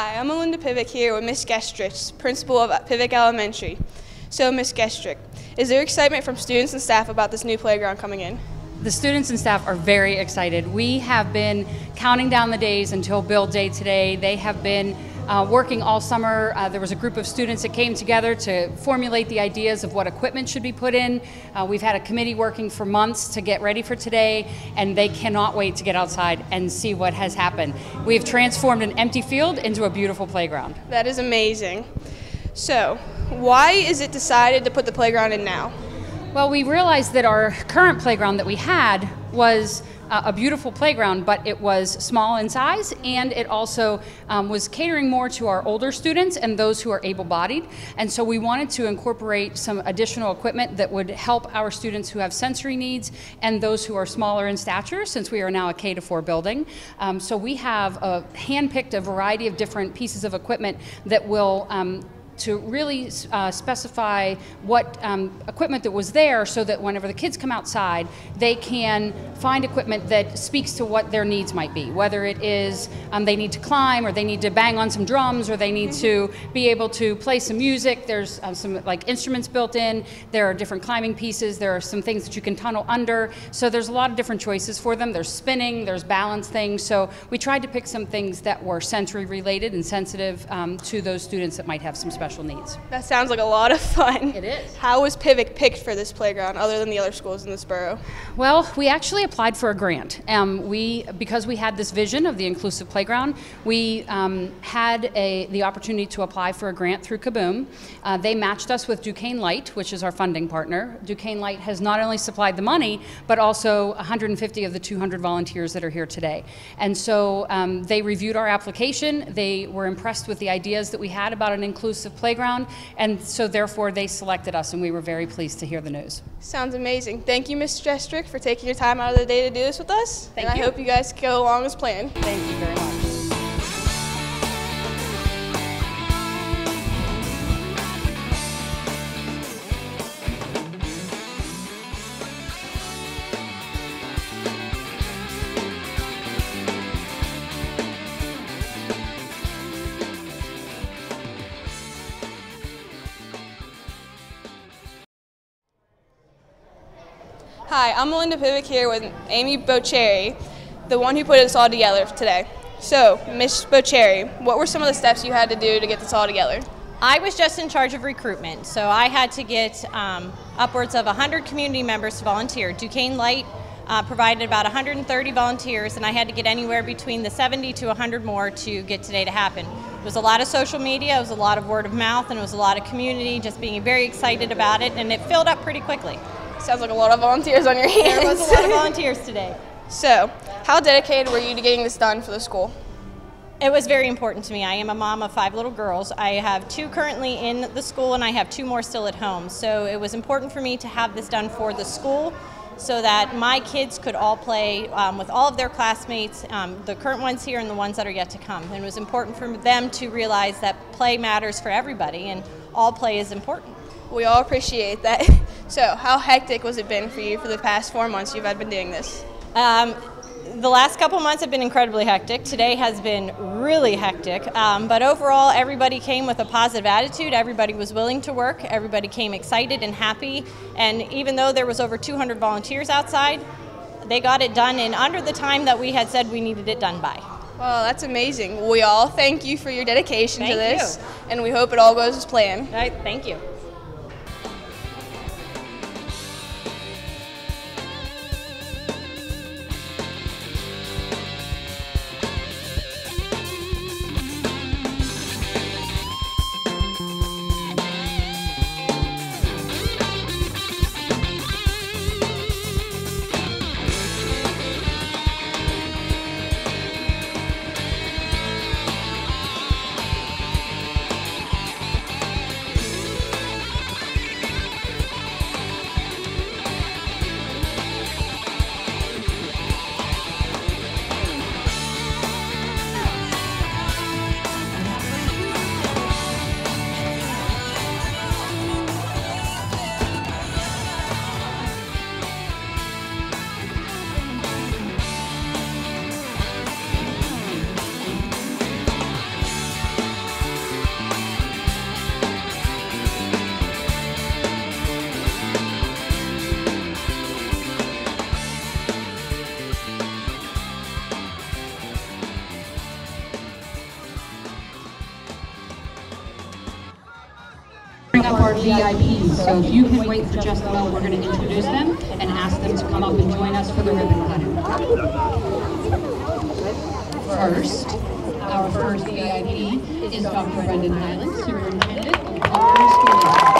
Hi, I'm Melinda Pivick here with Ms. Gestrich, principal of Pivick Elementary. So, Ms. Gestrich, is there excitement from students and staff about this new playground coming in? The students and staff are very excited. We have been counting down the days until build day today. They have been working all summer. There was a group of students that came together to formulate the ideas of what equipment should be put in. We've had a committee working for months to get ready for today, and they cannot wait to get outside and see what has happened. We've transformed an empty field into a beautiful playground. That is amazing. So, why is it decided to put the playground in now? Well, we realized that our current playground that we had was a beautiful playground, but it was small in size, and it also was catering more to our older students and those who are able-bodied. And so we wanted to incorporate some additional equipment that would help our students who have sensory needs and those who are smaller in stature, since we are now a K-4 building. So we have handpicked a variety of different pieces of equipment that will to really specify what equipment that was there, so that whenever the kids come outside, they can find equipment that speaks to what their needs might be, whether it is they need to climb, or they need to bang on some drums, or they need to be able to play some music. There's some like instruments built in. There are different climbing pieces. There are some things that you can tunnel under. So there's a lot of different choices for them. There's spinning, there's balance things. So we tried to pick some things that were sensory related and sensitive to those students that might have some special needs. That sounds like a lot of fun. It is. How was Pivick picked for this playground other than the other schools in this borough? Well, we actually applied for a grant. Because we had this vision of the inclusive playground, we had the opportunity to apply for a grant through Kaboom. They matched us with Duquesne Light, which is our funding partner. Duquesne Light has not only supplied the money, but also 150 of the 200 volunteers that are here today. And so they reviewed our application. They were impressed with the ideas that we had about an inclusive playground, and so therefore they selected us, and we were very pleased to hear the news. Sounds amazing. Thank you, Ms. Gestrich, for taking your time out of the day to do this with us. Thank you. I hope you guys go along as planned. Thank you very much. Hi, I'm Melinda Pivick here with Amy Bocherry, the one who put this all together today. So, Ms. Bocherry, what were some of the steps you had to do to get this all together? I was just in charge of recruitment, so I had to get upwards of 100 community members to volunteer. Duquesne Light provided about 130 volunteers, and I had to get anywhere between the 70 to 100 more to get today to happen. It was a lot of social media, it was a lot of word of mouth, and it was a lot of community just being very excited about it, and it filled up pretty quickly. Sounds like a lot of volunteers on your hands. There was a lot of volunteers today. So, how dedicated were you to getting this done for the school? It was very important to me. I am a mom of 5 little girls. I have 2 currently in the school, and I have 2 more still at home. So it was important for me to have this done for the school, so that my kids could all play with all of their classmates, the current ones here and the ones that are yet to come. And it was important for them to realize that play matters for everybody, and all play is important. We all appreciate that. So, how hectic was it been for you for the past 4 months you've been doing this? The last couple months have been incredibly hectic. Today has been really hectic, but overall everybody came with a positive attitude. Everybody was willing to work. Everybody came excited and happy, and even though there was over 200 volunteers outside, they got it done in under the time that we had said we needed it done by. Well, that's amazing. We all thank you for your dedication to this, Thank you. and we hope it all goes as planned. All right, thank you. bring up our VIPs. So if you can wait for just a moment, we're going to introduce them and ask them to come up and join us for the ribbon cutting. First, our first VIP is Dr. Brendan Highland, Superintendent of Colorado School District.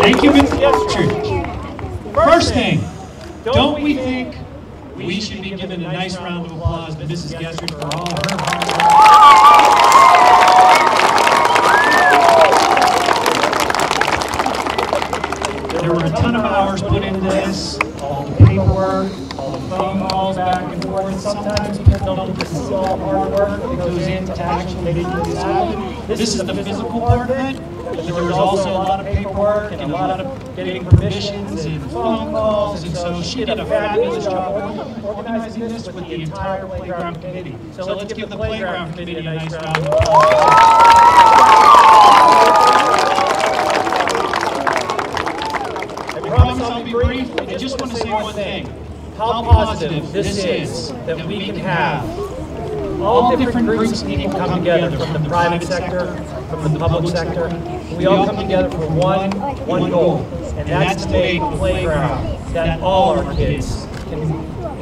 Thank you, Ms. Gestrich. First thing, don't we think we should be given a nice round of applause to Mrs. Gestrich for all her hard work. There were a ton of hours put into this, all the paperwork, all the phone calls back and forth. Sometimes people don't get to see all the hard work that goes into actually making this happen. This is the physical part of it, but there was also a lot of paperwork and a lot of getting permissions and phone calls, and so she did a fabulous job organizing this with the entire playground committee. So let's give the playground committee a nice round of applause. I promise I'll be brief. I just want to say one thing. How positive this is that we can have all different groups of people come together from the private sector, from the public sector. We all come together for one goal, and that's to make a playground that all our kids can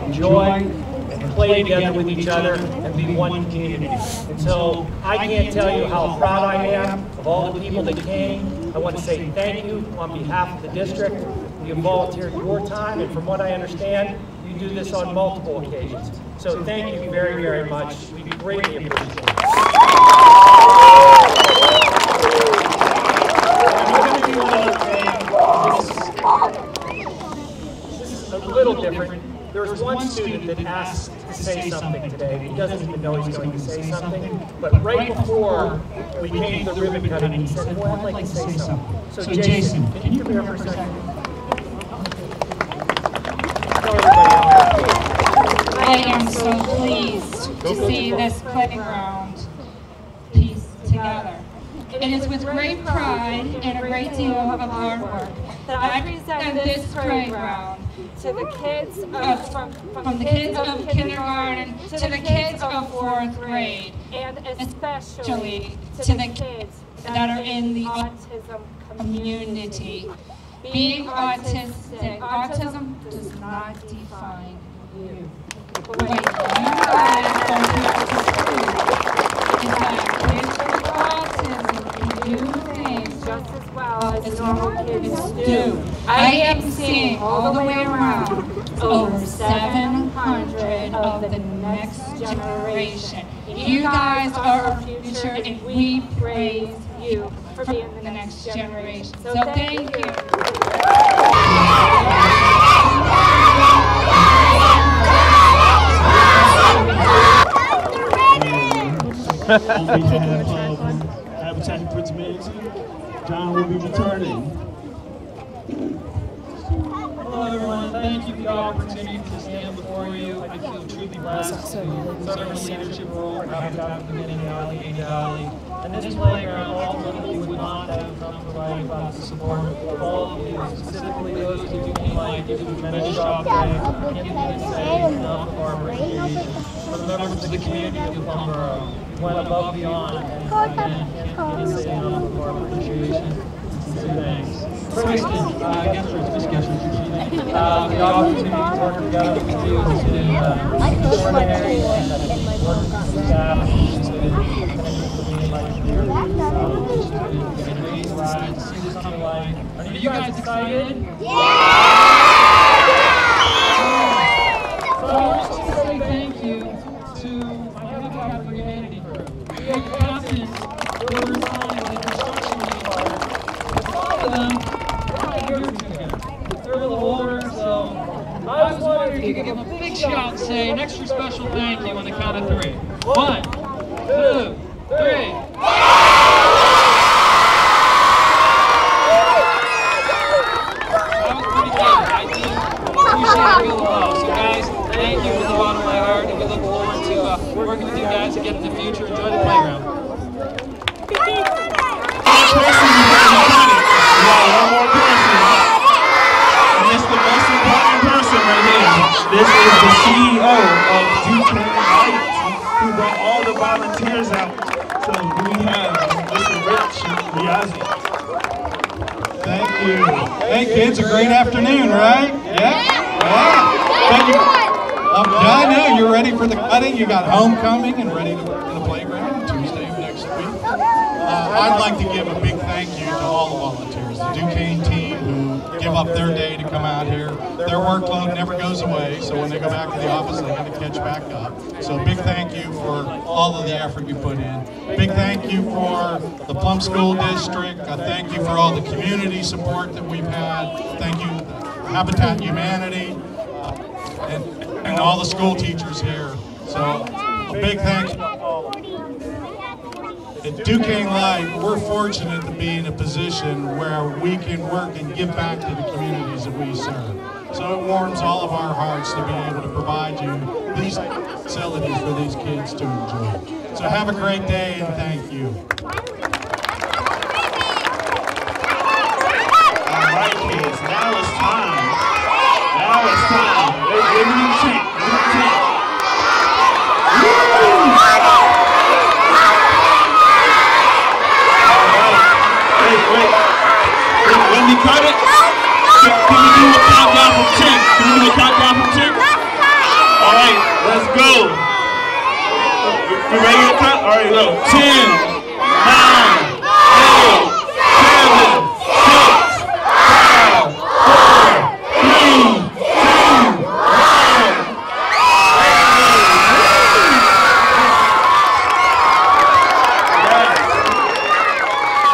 enjoy and play together with each other and be one community. And so I can't tell you how proud I am of all the people that came. I want to say thank you on behalf of the district. You volunteered your time, and from what I understand, you do this on multiple occasions. So thank you very, very much. We greatly appreciate it. I'm going to do another thing. This is a little different. There was one student that asked to say something today. He doesn't even know he's going to say something. But right before we came to the ribbon cutting, he said, well, I'd like to say something. So Jason, can you come here for a second? I am so pleased to see this playground piece together. It is with great pride and a great deal of hard work that I present this playground to the kids from the kids of kindergarten to the kids of 4th grade, and especially to the kids that are in the autism community. Being autistic, autism does not define you. What you guys are here to prove is that kids with autism can do things just as well as normal kids do. I am seeing all the way around over 700 of the next generation. You guys are our future, and we praise you for being the next generation. So thank you. On behalf of Habitat for Humanity, John will be returning. Hello everyone, thank you for the opportunity to stand before you. I feel truly blessed to serve a leadership role for Habitat for Humanity, and this playground ultimately would not have come provided without the support of all of you, specifically those of you who came out and gave a tremendous job today. I can't even say enough of our appreciation. For the members of the community of Palmboro, went above and beyond, and again, can't say enough of our appreciation. Sincere thanks. Kristen, Miss Gestrich, the opportunity to work together with you has been extraordinary, and working with the staff has been connected for me in my career. It's been a great ride to see this come to life. Are you guys excited? So I want to say thank you to my Habitat for Humanity group. We have captains who are resigned in the construction department. All of them are here together. They're a little older, so I was wondering if you could give a big shout and say an extra special thank you on the count of 3. 1, 2, 3. That was pretty good. I do appreciate it really well. So guys, thank you from the bottom of my heart, and we look forward to working with you guys again in the future. Enjoy the playground. One more person. And it's the most important person right here. This is the CEO of Duke Lights, who brought all the volunteers out. So we have Mr. Rich Riazzi. Thank you. Hey kids, a great afternoon, right? Yeah? Yeah. I know you're ready for the cutting. You got homecoming and ready to work in the playground Tuesday of next week. I'd like to give a big thank you to all the volunteers, the Duquesne team who give up their day to come out here. Their workload never goes away, so when they go back to the office, they got to catch back up. So a big thank you for all of the effort you put in. Big thank you for the Plum School District. Thank you for all the community support that we've had. Thank you, Habitat Humanity, and all the school teachers here. So a big thank you. At Duquesne Light, we're fortunate to be in a position where we can work and give back to the communities that we serve. So it warms all of our hearts to be able to provide you these facilities for these kids to enjoy. So have a great day and thank you. All right, kids, now it's time. Now it's time. Give me a chance. Give me a chance. When we cut it, can we do a countdown from 10? Can we do a countdown from 10? All right, let's go. You ready to cut? All right, go. 10, 9, 8, 7, 6, 5, 4, 3,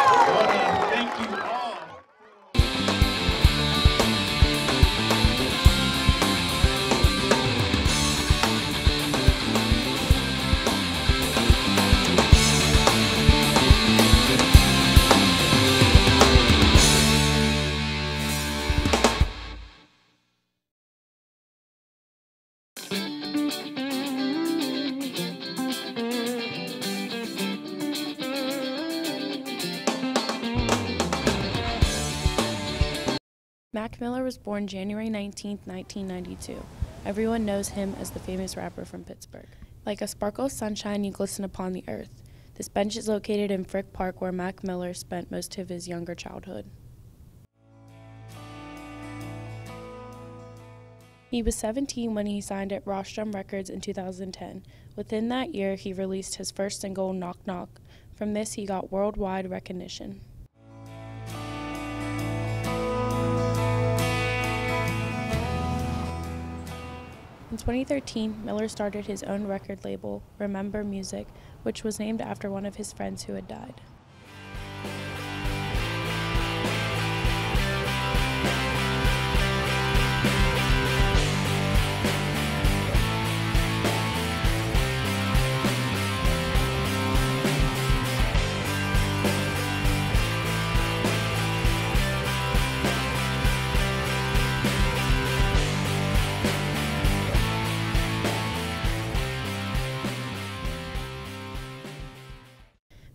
2, 1. Thank you all. Mac Miller was born January 19, 1992. Everyone knows him as the famous rapper from Pittsburgh. Like a sparkle of sunshine, you glisten upon the earth. This bench is located in Frick Park, where Mac Miller spent most of his younger childhood. He was 17 when he signed at Rostrum Records in 2010. Within that year, he released his first single, Knock Knock. From this, he got worldwide recognition. In 2013, Miller started his own record label, Remember Music, which was named after one of his friends who had died.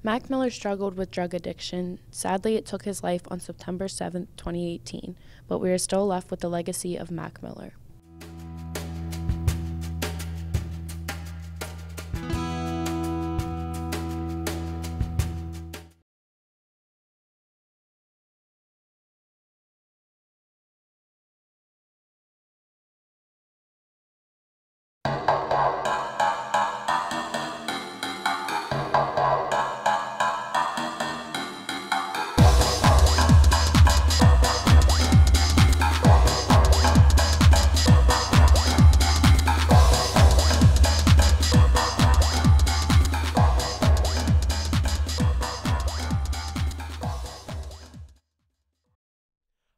Mac Miller struggled with drug addiction. Sadly, it took his life on September 7, 2018, but we are still left with the legacy of Mac Miller.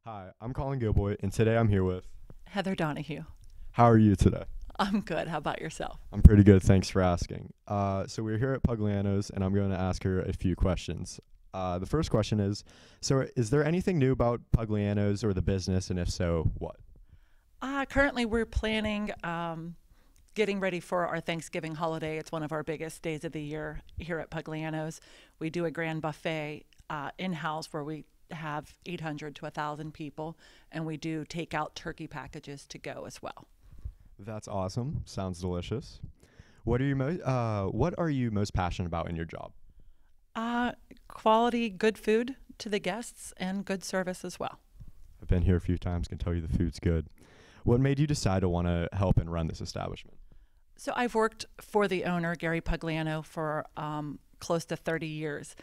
Hi, I'm Colin Gilboy, and today I'm here with Heather Donahue. How are you today? I'm good. How about yourself? I'm pretty good, thanks for asking. So we're here at Pugliano's, and I'm going to ask her a few questions. The first question is, so is there anything new about Pugliano's or the business, and if so, what? Currently, we're planning getting ready for our Thanksgiving holiday. It's one of our biggest days of the year here at Pugliano's. We do a grand buffet in-house where we have 800 to 1,000 people, and we do take out turkey packages to go as well. That's awesome. Sounds delicious. What are you most passionate about in your job? Quality, good food to the guests and good service as well. I've been here a few times, can tell you the food's good. What made you decide to want to help and run this establishment? So I've worked for the owner, Gary Pugliano, for close to 30 years.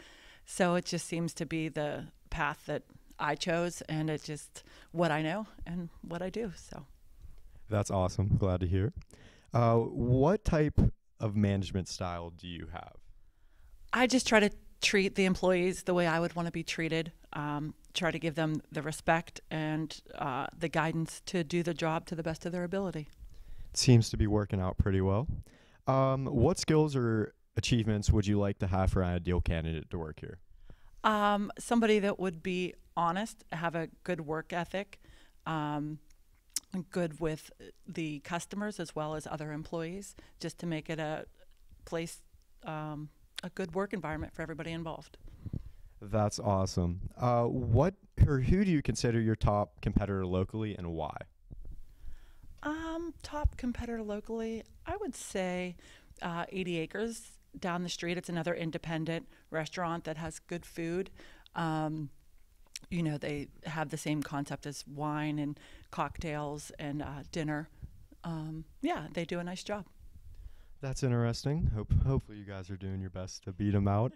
So it just seems to be the path that I chose, and it's just what I know and what I do. So That's awesome. Glad to hear. What type of management style do you have? I just try to treat the employees the way I would want to be treated, try to give them the respect and the guidance to do the job to the best of their ability. It seems to be working out pretty well. What skills or achievements would you like to have for an ideal candidate to work here? Somebody that would be honest, have a good work ethic, good with the customers as well as other employees, just to make it a place, a good work environment for everybody involved. That's awesome. Who do you consider your top competitor locally and why? Top competitor locally, I would say 80 Acres down the street. It's another independent restaurant that has good food. You know, they have the same concept as wine and cocktails and dinner. Yeah, they do a nice job. That's interesting. Hopefully you guys are doing your best to beat them out.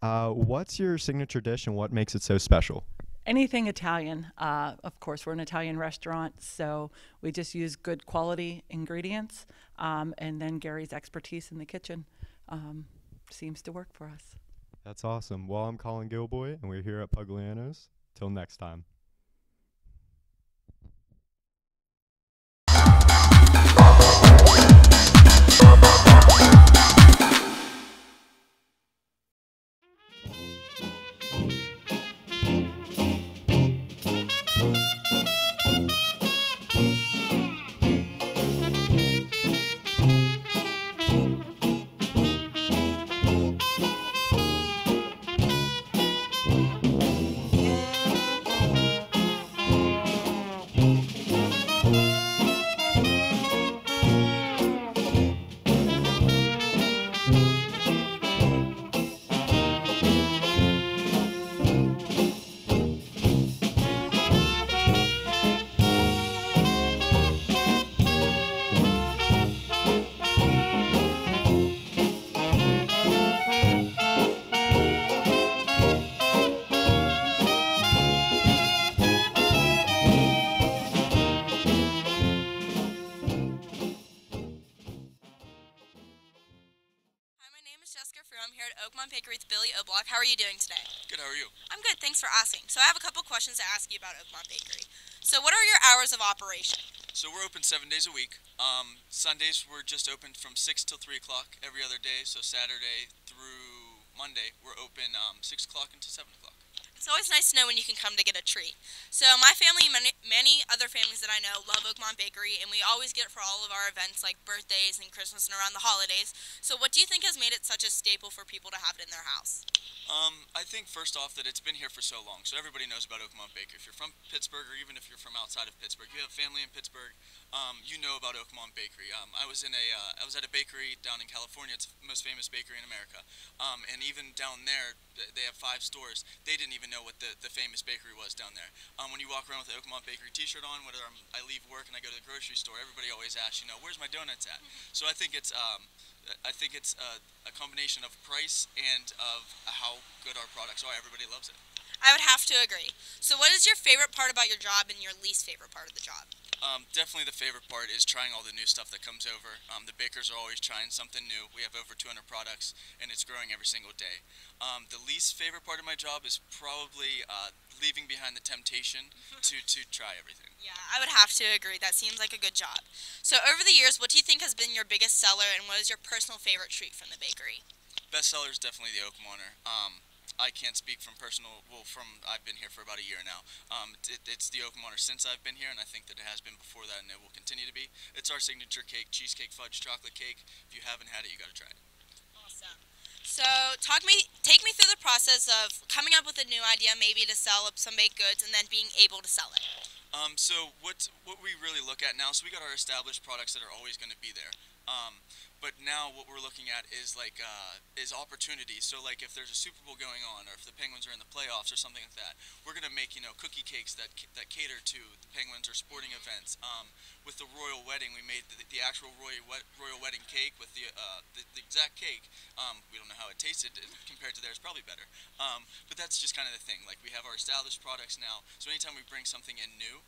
What's your signature dish and what makes it so special? Anything Italian. Of course, we're an Italian restaurant, so we just use good quality ingredients, and then Gary's expertise in the kitchen seems to work for us. That's awesome. Well, I'm Colin Gilboy, and we're here at Pugliano's. Till next time. I'm here at Oakmont Bakery with Billy O'Block. How are you doing today? Good, how are you? I'm good, thanks for asking. So I have a couple questions to ask you about Oakmont Bakery. So what are your hours of operation? So we're open 7 days a week. Sundays we're just open from 6 till 3 o'clock every other day. So Saturday through Monday we're open 6 o'clock until 7 o'clock. It's always nice to know when you can come to get a treat. So my family and many other families that I know love Oakmont Bakery, and we always get it for all of our events like birthdays and Christmas and around the holidays. So what do you think has made it such a staple for people to have it in their house? I think first off that it's been here for so long, so everybody knows about Oakmont Bakery. If you're from Pittsburgh or even if you're from outside of Pittsburgh, you have family in Pittsburgh, you know about Oakmont Bakery. I was at a bakery down in California. It's the most famous bakery in America, and even down there, they have 5 stores. They didn't even know what the famous bakery was down there. When you walk around with the Oakmont Bakery t-shirt on, whether I leave work and I go to the grocery store, everybody always asks, where's my donuts at? So I think it's a combination of price and of how good our products are. Everybody loves it. I would have to agree. So what is your favorite part about your job and your least favorite part of the job? Definitely the favorite part is trying all the new stuff that comes over. The bakers are always trying something new. We have over 200 products, and it's growing every single day. The least favorite part of my job is probably leaving behind the temptation to try everything. Yeah, I would have to agree. That seems like a good job. So over the years, what do you think has been your biggest seller, and what is your personal favorite treat from the bakery? Best seller is definitely the Oakmonter. I can't speak from I've been here for about a year now. It's the Oakmonter since I've been here, and I think that it has been before that, and it will continue to be. It's our signature cake, cheesecake fudge chocolate cake. If you haven't had it, you got to try it. Awesome. So take me through the process of coming up with a new idea, maybe to sell some baked goods, and then being able to sell it. So what we really look at now, so we got our established products that are always going to be there. But now what we're looking at is like is opportunities. So like if there's a Super Bowl going on, or if the Penguins are in the playoffs or something like that, we're gonna make cookie cakes that cater to the Penguins or sporting events. With the royal wedding, we made the actual royal wedding cake with the exact cake. We don't know how it tasted compared to theirs, probably better. But that's just kind of the thing. Like we have our established products now, so anytime we bring something in new,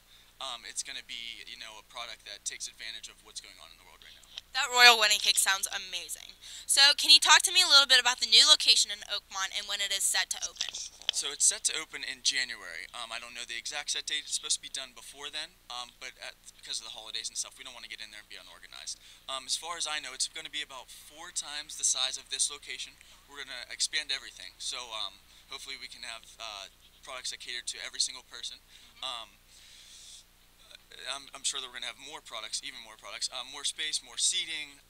it's going to be, a product that takes advantage of what's going on in the world right now. That royal wedding cake sounds amazing. So can you talk to me a little bit about the new location in Oakmont and when it is set to open? So it's set to open in January. I don't know the exact set date. It's supposed to be done before then, but because of the holidays and stuff, we don't want to get in there and be unorganized. As far as I know, it's going to be about 4 times the size of this location. We're going to expand everything. So hopefully we can have products that cater to every single person. I'm sure that we're going to have more products, even more products, more space, more seating,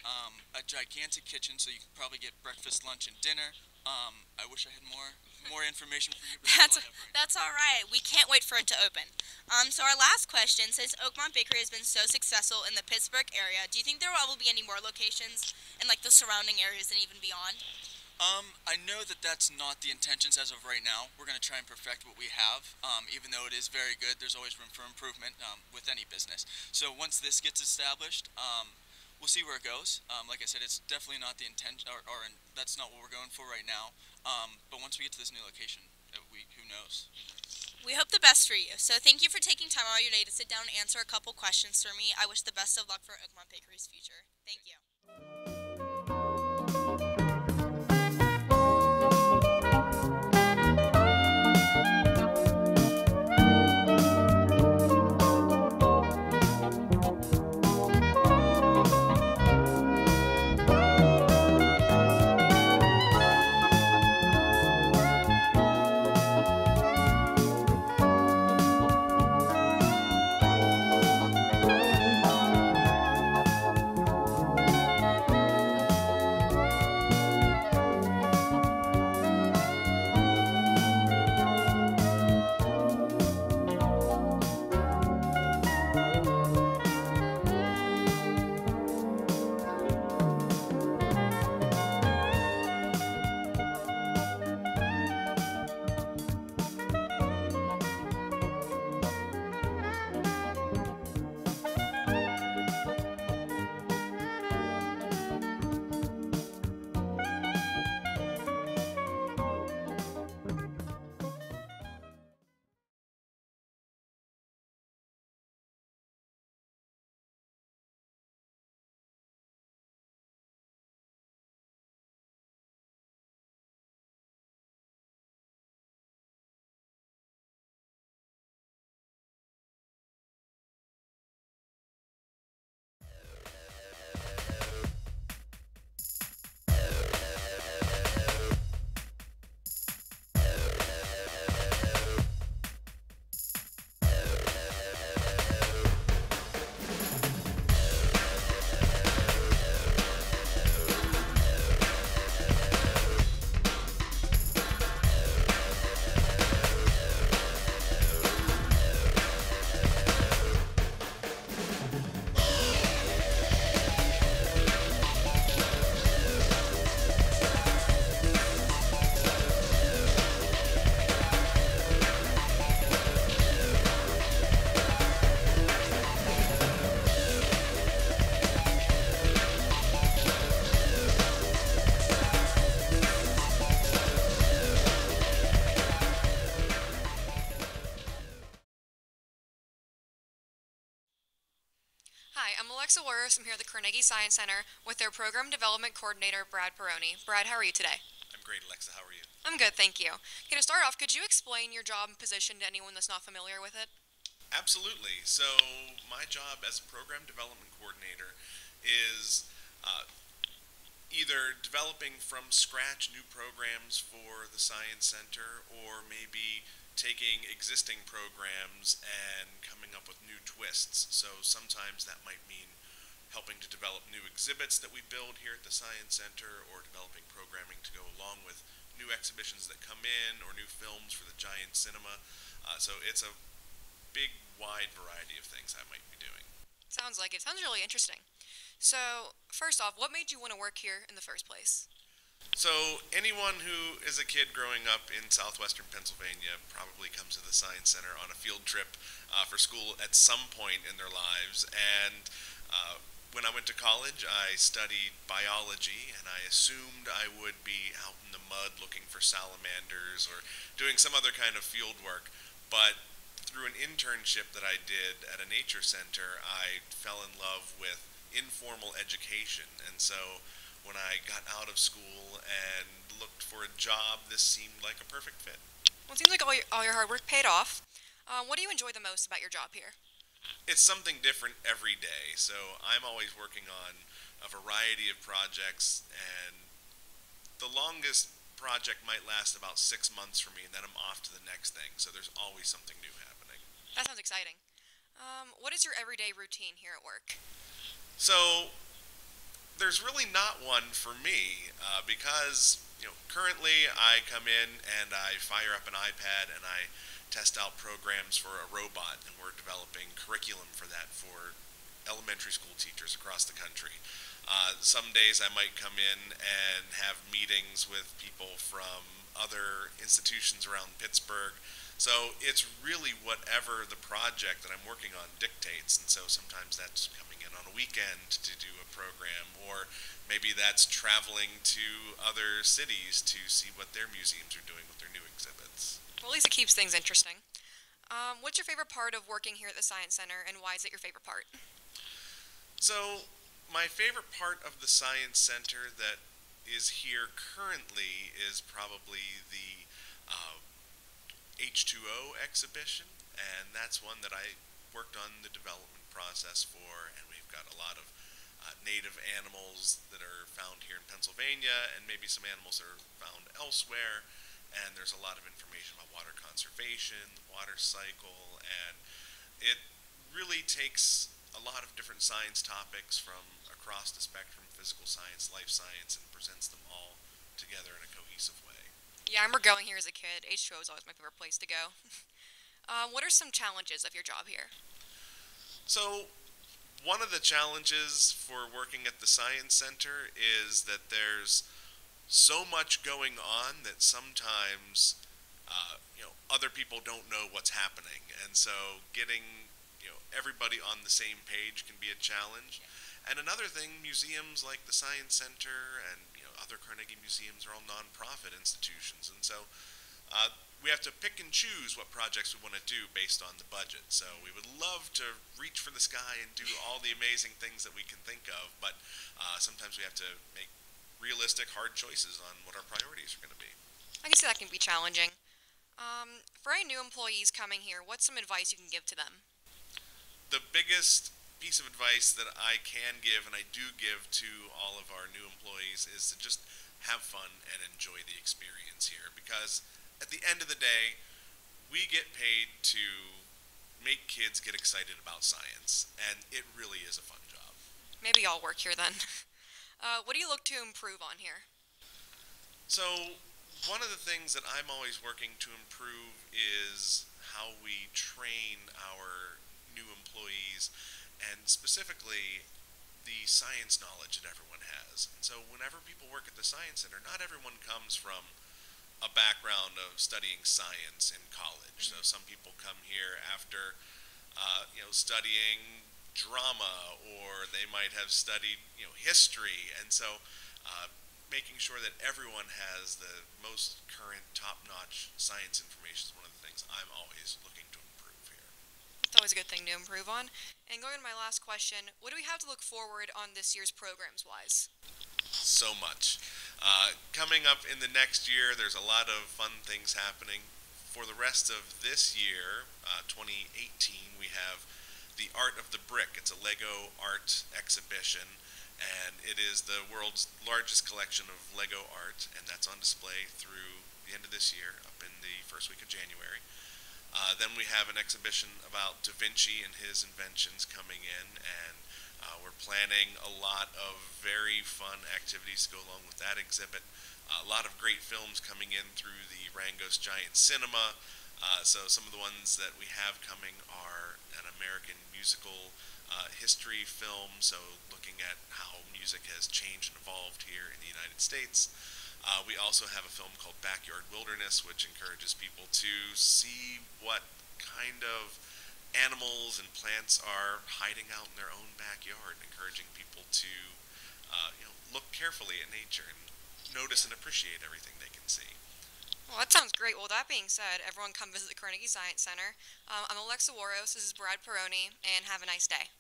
a gigantic kitchen, so you can probably get breakfast, lunch, and dinner. I wish I had more information for you. But that's all right. We can't wait for it to open. So our last question, since Oakmont Bakery has been so successful in the Pittsburgh area, do you think there will be any more locations in like the surrounding areas and even beyond? I know that that's not the intentions as of right now. We're going to try and perfect what we have. Even though it is very good, there's always room for improvement with any business. So once this gets established, we'll see where it goes. Like I said, it's definitely not the intention, or that's not what we're going for right now. But once we get to this new location, who knows? We hope the best for you. So thank you for taking time out of your day to sit down and answer a couple questions for me. I wish the best of luck for Oakmont Bakery's future. Thank you. Hi, I'm Alexa Warris. I'm here at the Carnegie Science Center with their Program Development Coordinator, Brad Peroni. Brad, how are you today? I'm great, Alexa. How are you? I'm good, thank you. Okay, to start off, could you explain your job and position to anyone that's not familiar with it? Absolutely. So my job as Program Development Coordinator is either developing from scratch new programs for the Science Center, or maybe taking existing programs and coming up with new twists. So sometimes that might mean helping to develop new exhibits that we build here at the Science Center, or developing programming to go along with new exhibitions that come in, or new films for the Giant Cinema. So it's a big, wide variety of things I might be doing. Sounds like it. Sounds really interesting. So, first off, what made you want to work here in the first place? So anyone who is a kid growing up in southwestern Pennsylvania probably comes to the Science Center on a field trip for school at some point in their lives. And when I went to college, I studied biology, and I assumed I would be out in the mud looking for salamanders or doing some other kind of field work. But through an internship that I did at a nature center, I fell in love with informal education. And so when I got out of school and looked for a job, this seemed like a perfect fit. Well, it seems like all your hard work paid off. What do you enjoy the most about your job here? It's something different every day, so I'm always working on a variety of projects, and the longest project might last about 6 months for me, and then I'm off to the next thing, so there's always something new happening. That sounds exciting. What is your everyday routine here at work? So there's really not one for me because currently I come in and I fire up an iPad and I test out programs for a robot, and we're developing curriculum for that for elementary school teachers across the country. Some days I might come in and have meetings with people from other institutions around Pittsburgh. So it's really whatever the project that I'm working on dictates, and so sometimes that's coming in on a weekend to do a program, or maybe that's traveling to other cities to see what their museums are doing with their new exhibits. Well, at least it keeps things interesting. What's your favorite part of working here at the Science Center, and why is it your favorite part? So my favorite part of the Science Center that is here currently is probably the H2O exhibition, and that's one that I worked on the development process for, and we've got a lot of native animals that are found here in Pennsylvania, and maybe some animals that are found elsewhere, and there's a lot of information about water conservation, the water cycle, and it really takes a lot of different science topics from across the spectrum, physical science, life science, and presents them all together in a cohesive way. Yeah, I remember going here as a kid. H2O is always my favorite place to go. What are some challenges of your job here? So one of the challenges for working at the Science Center is that there's so much going on that sometimes other people don't know what's happening, and so getting everybody on the same page can be a challenge. And another thing, museums like the Science Center and other Carnegie museums are all nonprofit institutions, and so we have to pick and choose what projects we want to do based on the budget. So we would love to reach for the sky and do all the amazing things that we can think of, but sometimes we have to make realistic, hard choices on what our priorities are going to be. I can see that can be challenging. For any new employees coming here, what's some advice you can give to them? The biggest piece of advice that I can give, and I do give to all of our new employees, is to just have fun and enjoy the experience here, because at the end of the day, we get paid to make kids get excited about science, and it really is a fun job. Maybe I'll work here then. What do you look to improve on here? So one of the things that I'm always working to improve is how we train our new employees, and specifically the science knowledge that everyone has. And so whenever people work at the Science Center, not everyone comes from a background of studying science in college. So some people come here after studying drama, or they might have studied history, and so making sure that everyone has the most current, top-notch science information is one of the things I'm always looking to improve here. It's always a good thing to improve on. And going to my last question, what do we have to look forward on this year's programs-wise? So much. Coming up in the next year, there's a lot of fun things happening. For the rest of this year, 2018, we have the Art of the Brick. It's a Lego art exhibition, and it is the world's largest collection of Lego art, and that's on display through the end of this year, up in the first week of January. Then we have an exhibition about Da Vinci and his inventions coming in, and we're planning a lot of very fun activities to go along with that exhibit. A lot of great films coming in through the Rangos Giant Cinema. So some of the ones that we have coming are an American musical history film, so looking at how music has changed and evolved here in the United States. We also have a film called Backyard Wilderness, which encourages people to see what kind of animals and plants are hiding out in their own backyard, encouraging people to look carefully at nature and notice and appreciate everything they can see. Well, that sounds great. Well, that being said, everyone come visit the Carnegie Science Center. I'm Alexa Waros. This is Brad Peroni, and have a nice day.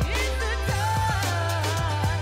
It's the time.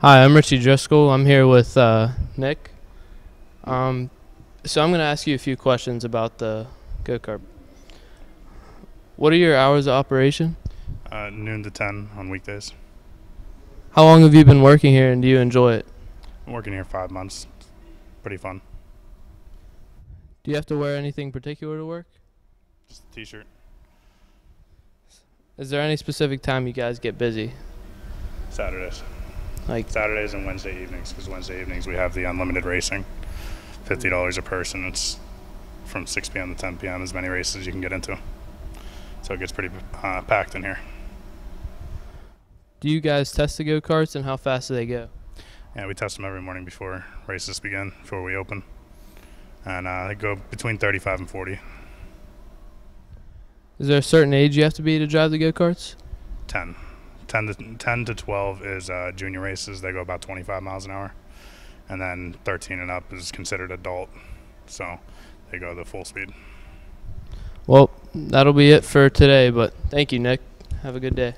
Hi, I'm Richie Driscoll. I'm here with Nick. So I'm going to ask you a few questions about the go-kart. What are your hours of operation? Noon to 10 on weekdays. How long have you been working here, and do you enjoy it? I'm working here 5 months. Pretty fun. Do you have to wear anything particular to work? Just a t-shirt. Is there any specific time you guys get busy? Saturdays. Like Saturdays and Wednesday evenings, because Wednesday evenings we have the unlimited racing. $50 a person. It's from 6 p.m. to 10 p.m. as many races as you can get into. So it gets pretty packed in here. Do you guys test the go-karts, and how fast do they go? Yeah, we test them every morning before races begin, before we open. And they go between 35 and 40. Is there a certain age you have to be to drive the go-karts? 10. 10 to 12 is junior races. They go about 25 miles an hour. And then 13 and up is considered adult. So they go the full speed. Well, that'll be it for today, but thank you, Nick. Have a good day.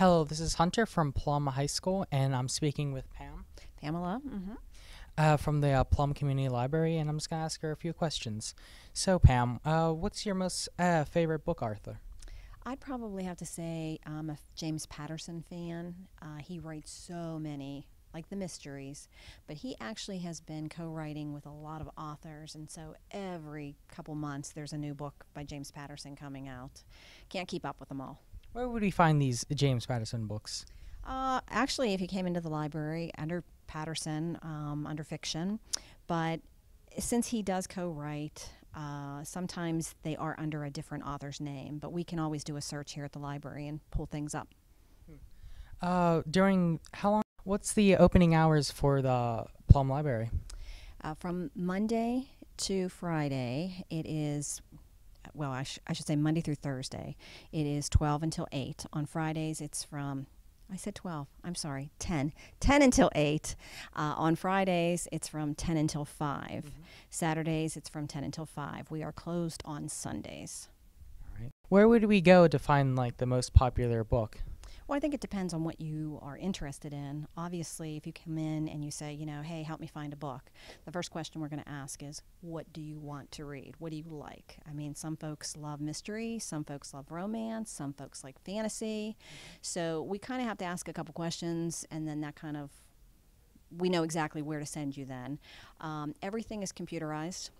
Hello, this is Hunter from Plum High School, and I'm speaking with Pam. Pamela. From the Plum Community Library, and I'm just going to ask her a few questions. So, Pam, what's your most favorite book, Arthur? I'd probably have to say I'm a James Patterson fan. He writes so many, like the mysteries, but he actually has been co-writing with a lot of authors, and so every couple months there's a new book by James Patterson coming out. Can't keep up with them all. Where would we find these James Patterson books? Actually, if you came into the library under Patterson, under fiction, but since he does co-write, sometimes they are under a different author's name, but we can always do a search here at the library and pull things up. During how long? What's the opening hours for the Plum Library? From Monday to Friday, it is, well, I should say Monday through Thursday. It is 12 until 8. On Fridays, it's from, I said 12, I'm sorry, 10. 10 until 8. On Fridays, it's from 10 until 5. Saturdays, it's from 10 until 5. We are closed on Sundays. All right. Where would we go to find, like, the most popular book? Well, I think it depends on what you are interested in. Obviously, if you come in and you say, you know, hey, help me find a book, the first question we're going to ask is, what do you want to read? What do you like? I mean, some folks love mystery, some folks love romance, some folks like fantasy. So we kind of have to ask a couple questions, and then that kind of, we know exactly where to send you then. Everything is computerized.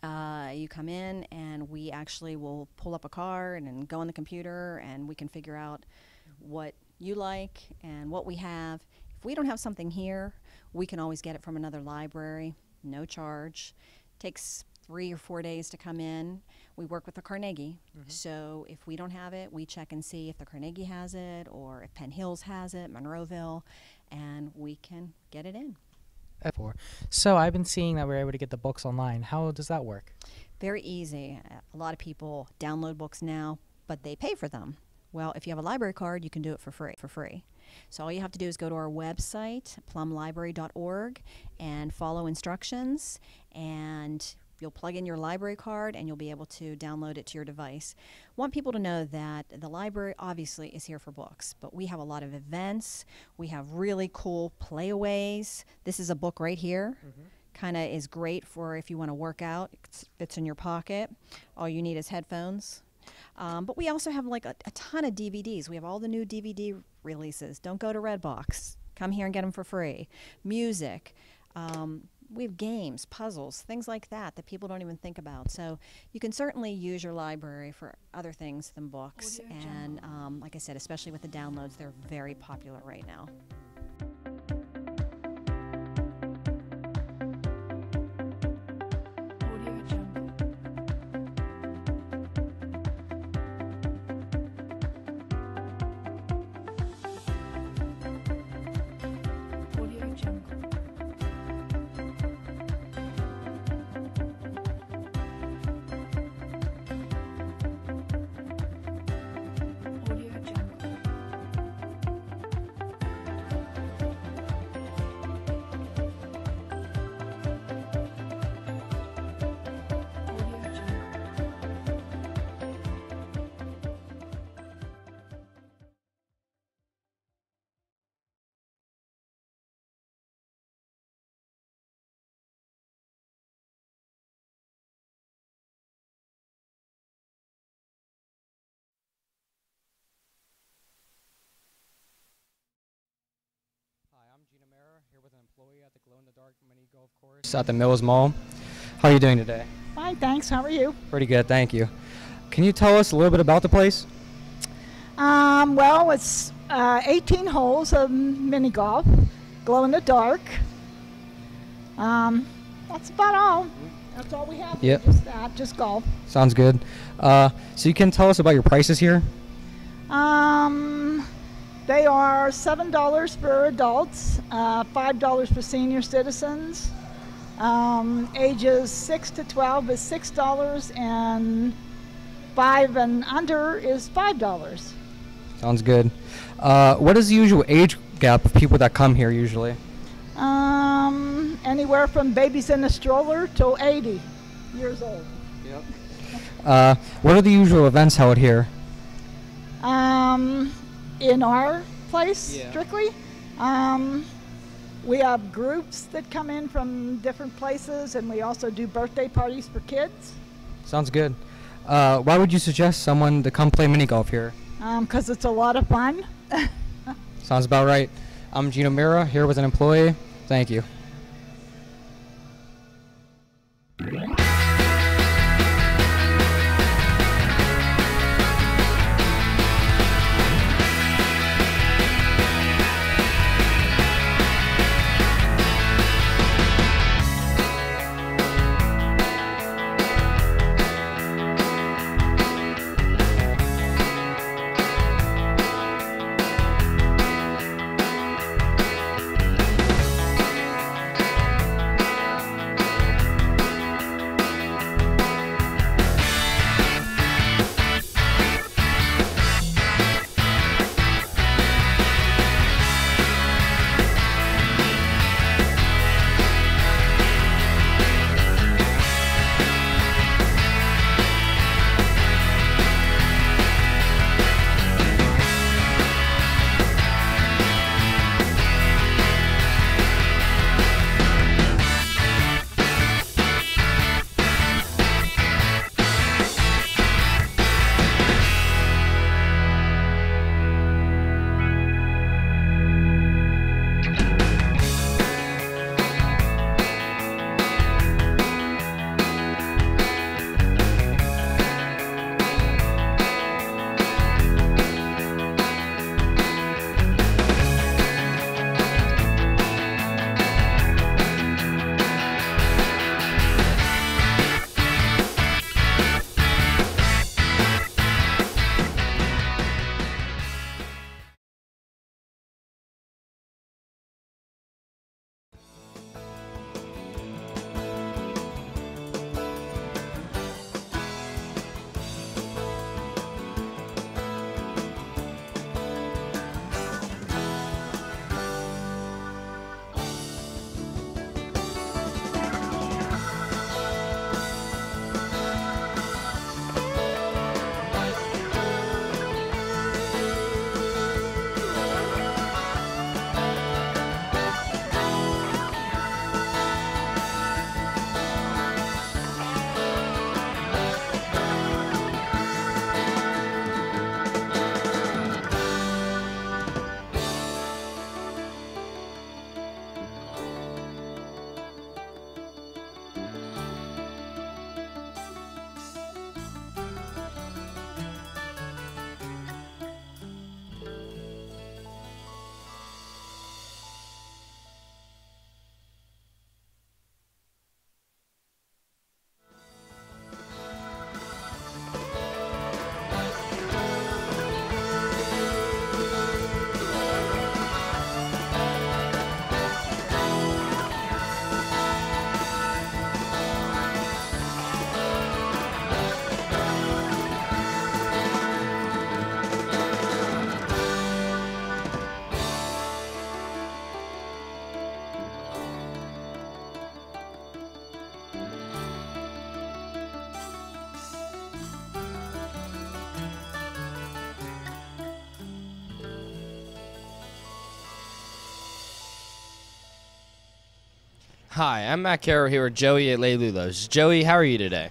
You come in, and we actually will pull up a card and go on the computer, and we can figure out what you like and what we have. If we don't have something here, we can always get it from another library, no charge. Takes 3 or 4 days to come in. We work with the Carnegie, so if we don't have it, we check and see if the Carnegie has it, or if Penn Hills has it, Monroeville, and we can get it in. So I've been seeing that we're able to get the books online. How does that work? Very easy. A lot of people download books now, but they pay for them. Well, if you have a library card, you can do it for free. So all you have to do is go to our website, plumlibrary.org, and follow instructions, and you'll plug in your library card, and you'll be able to download it to your device. Want people to know that the library obviously is here for books, but we have a lot of events. We have really cool playaways. This is a book right here. Kind of is great for if you want to work out. It fits in your pocket. All you need is headphones. But we also have like a ton of DVDs. We have all the new DVD releases. Don't go to Redbox. Come here and get them for free. Music. We have games, puzzles, things like that that people don't even think about. So you can certainly use your library for other things than books. And like I said, especially with the downloads, they're very popular right now. Here with an employee at the Glow in the Dark Mini Golf Course at the Mills Mall. How are you doing today? Fine, thanks. How are you? Pretty good, thank you. Can you tell us a little bit about the place? Well, it's 18 holes of mini golf, glow in the dark. That's about all. That's all we have. Yep. Just that, just golf. Sounds good. So you can tell us about your prices here? They are $7 for adults, $5 for senior citizens. Ages 6 to 12 is $6, and 5 and under is $5. Sounds good. What is the usual age gap of people that come here usually? Anywhere from babies in a stroller till 80 years old. Yep. What are the usual events held here? in our place Yeah. strictly. We have groups that come in from different places, and we also do birthday parties for kids. Sounds good. Why would you suggest someone to come play mini golf here? 'Cause it's a lot of fun. Sounds about right. I'm Gino Mira, here with an employee. Thank you. Hi, I'm Matt Carroll here with Joey at Leilulos. Joey, how are you today?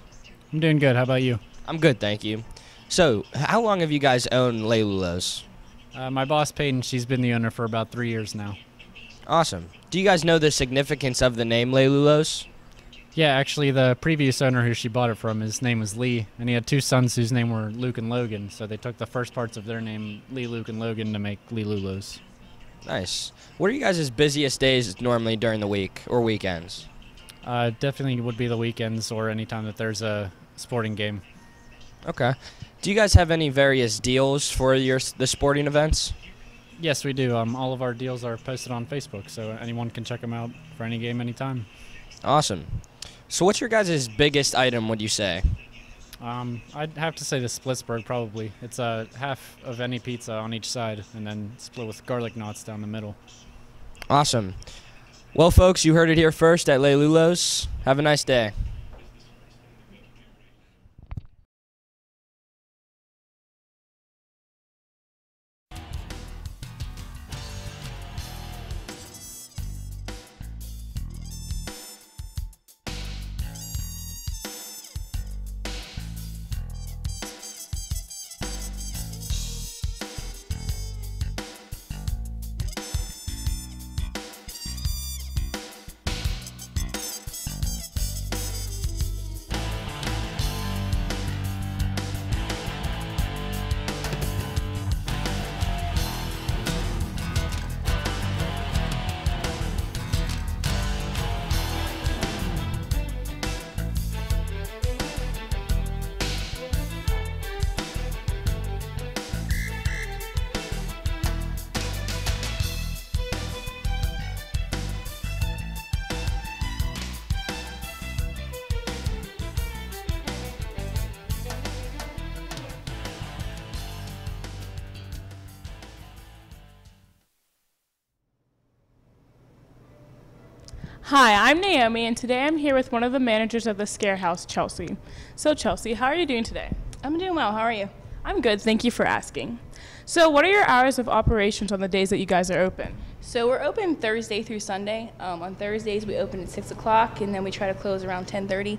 I'm doing good. How about you? I'm good, thank you. So, how long have you guys owned Leilulos? My boss, Peyton, she's been the owner for about 3 years now. Awesome. Do you guys know the significance of the name Leilulos? Yeah, actually, the previous owner who she bought it from, his name was Lee, and he had two sons whose name were Luke and Logan, so they took the first parts of their name, Lee, Luke, and Logan, to make Leilulos. Nice. What are you guys' busiest days normally during the week or weekends? Definitely would be the weekends or any time that there's a sporting game. Okay. Do you guys have any various deals for the sporting events? Yes, we do. All of our deals are posted on Facebook, so anyone can check them out for any game, anytime. Awesome. So what's your guys' biggest item, would you say? I'd have to say the Splitsburg, probably. It's a half of any pizza on each side, and then split with garlic knots down the middle. Awesome. Well, folks, you heard it here first at Leilulos. Have a nice day. Hi, I'm Naomi, and today I'm here with one of the managers of the Scare House, Chelsea. So, Chelsea, how are you doing today? I'm doing well. How are you? I'm good. Thank you for asking. So, what are your hours of operations on the days that you guys are open? So we're open Thursday through Sunday. On Thursdays we open at 6 o'clock, and then we try to close around 10:30.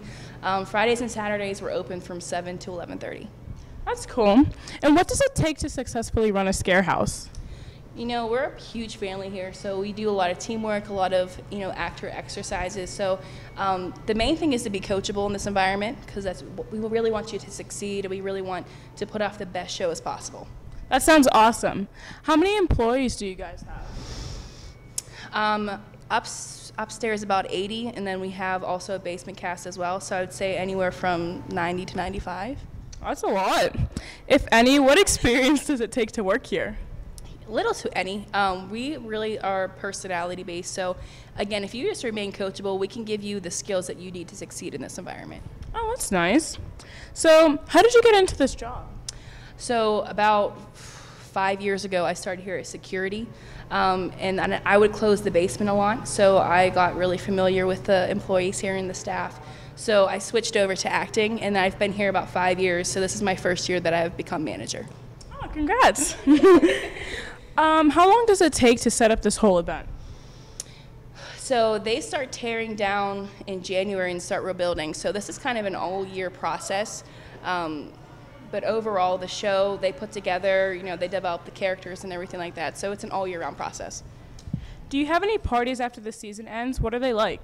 Fridays and Saturdays we're open from 7 to 11:30. That's cool. And what does it take to successfully run a Scare House? You know, we're a huge family here, so we do a lot of teamwork, a lot of, actor exercises. So the main thing is to be coachable in this environment, because that's what we really want you to succeed, and we really want to put off the best show as possible. That sounds awesome. How many employees do you guys have? Upstairs about 80, and then we have also a basement cast as well, so I would say anywhere from 90 to 95. That's a lot. If any, what experience does it take to work here? Little to any. We really are personality based, so again, if you just remain coachable, we can give you the skills that you need to succeed in this environment. Oh, that's nice. So how did you get into this job? So about 5 years ago, I started here at security, and I would close the basement a lot, so I got really familiar with the employees here and the staff. So I switched over to acting, and I've been here about 5 years, so this is my first year that I've become manager. Oh, congrats. How long does it take to set up this whole event? So they start tearing down in January and start rebuilding, so this is kind of an all-year process. But overall, the show they put together, they develop the characters and everything like that. So it's an all year round process. Do you have any parties after the season ends? What are they like?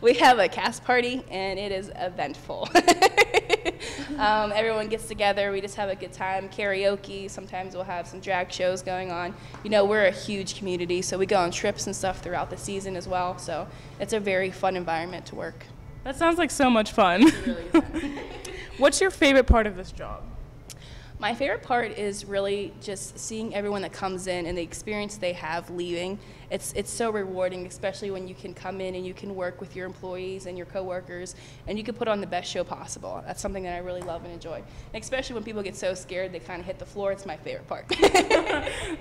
We have a cast party, and it is eventful. Everyone gets together. We just have a good time. Karaoke. Sometimes we'll have some drag shows going on. We're a huge community, so we go on trips and stuff throughout the season as well. So it's a very fun environment to work. That sounds like so much fun. It really is fun. What's your favorite part of this job? My favorite part is really just seeing everyone that comes in and the experience they have leaving. It's so rewarding, especially when you can come in and you can work with your employees and your coworkers, and you can put on the best show possible. That's something that I really love and enjoy. And especially when people get so scared they kind of hit the floor. It's my favorite part.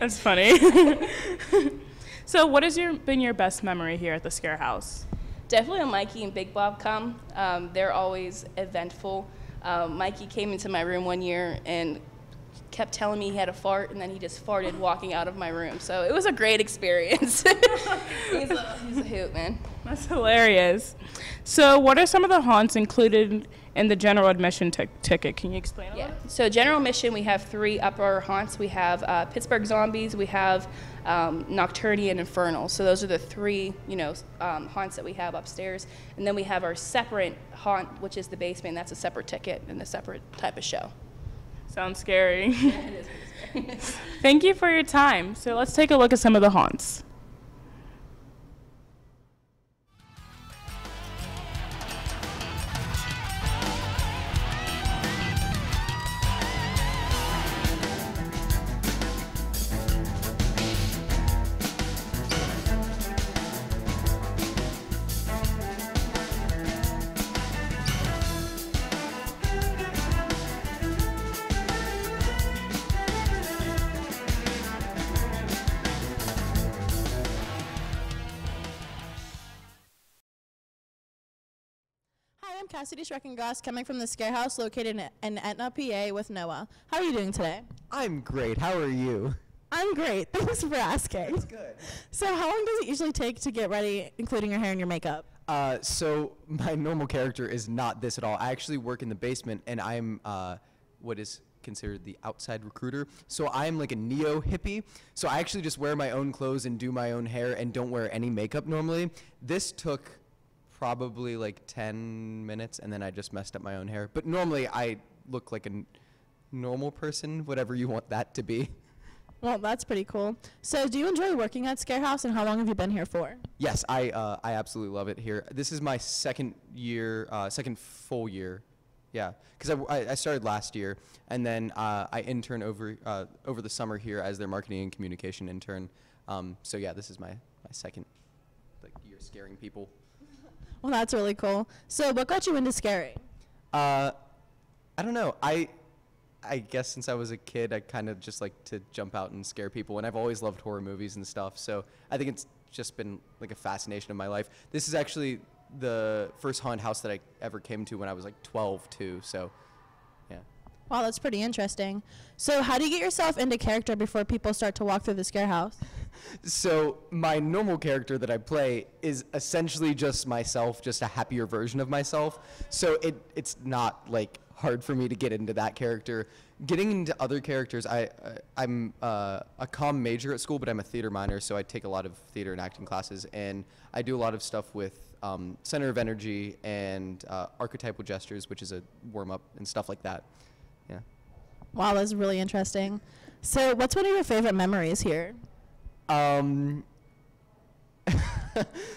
That's funny. So what has been your best memory here at the Scare House? Definitely when Mikey and Big Bob come. They're always eventful. Mikey came into my room one year and kept telling me he had a fart, and then he just farted walking out of my room. So it was a great experience. he's a hoot, man. That's hilarious. So what are some of the haunts included in the general admission ticket? Can you explain a little? So general admission, we have 3 upper haunts. We have Pittsburgh Zombies, we have Nocturne, and Infernal. So those are the 3, haunts that we have upstairs. And then we have our separate haunt, which is the basement. That's a separate ticket and a separate type of show. Sounds scary. Yeah, it is pretty scary. Thank you for your time. So let's take a look at some of the haunts. I'm Cassidy Schreckengoss, coming from the Scare House located in Etna, PA with Noah. How are you doing today? I'm great. How are you? I'm great. Thanks for asking. That's good. So how long does it usually take to get ready, including your hair and your makeup? So my normal character is not this at all. I actually work in the basement, and I'm what is considered the outside recruiter. So I'm like a neo hippie. So I actually just wear my own clothes and do my own hair and don't wear any makeup normally. This took probably like 10 minutes, and then I just messed up my own hair. But normally I look like a normal person, whatever you want that to be. Well, that's pretty cool. So do you enjoy working at Scare House, and how long have you been here for? Yes, I absolutely love it here. This is my second full year. Yeah, because I started last year, and then I interned over the summer here as their marketing and communication intern. So yeah, this is my second year scaring people. Well, that's really cool. So what got you into scaring? I don't know. I guess since I was a kid, I kind of just like to jump out and scare people, and I've always loved horror movies and stuff. So I think it's just been like a fascination of my life. This is actually the first haunted house that I ever came to when I was like 12 too. So, yeah. Wow, that's pretty interesting. So how do you get yourself into character before people start to walk through the scare house? So my normal character that I play is essentially just myself, just a happier version of myself. So it's not like hard for me to get into that character. Getting into other characters, I'm a comm major at school, but I'm a theater minor, so I take a lot of theater and acting classes, and I do a lot of stuff with center of energy and archetypal gestures, which is a warm-up and stuff like that. Yeah. Wow, that's really interesting. So what's one of your favorite memories here?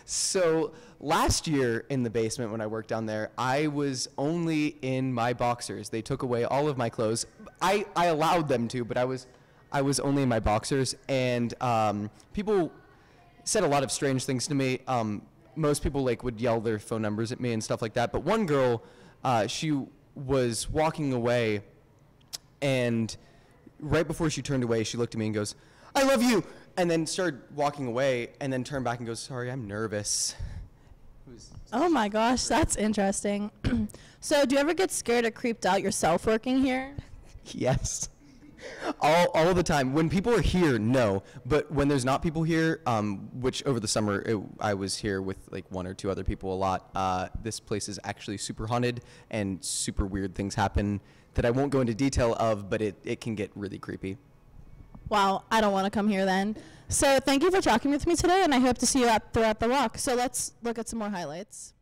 So last year in the basement when I worked down there, I was only in my boxers. They took away all of my clothes. I allowed them to, but I was only in my boxers, and people said a lot of strange things to me. Most people like would yell their phone numbers at me and stuff like that. But one girl, she was walking away, and right before she turned away, she looked at me and goes, "I love you," and then started walking away, and then turned back and goes, "Sorry, I'm nervous." Oh my gosh, that's interesting. So do you ever get scared or creeped out yourself working here? Yes. All the time. When people are here, no. But when there's not people here, which over the summer I was here with like one or two other people a lot, this place is actually super haunted and super weird things happen that I won't go into detail of, but it can get really creepy. Wow, I don't want to come here then. So thank you for talking with me today, and I hope to see you throughout the walk. So let's look at some more highlights.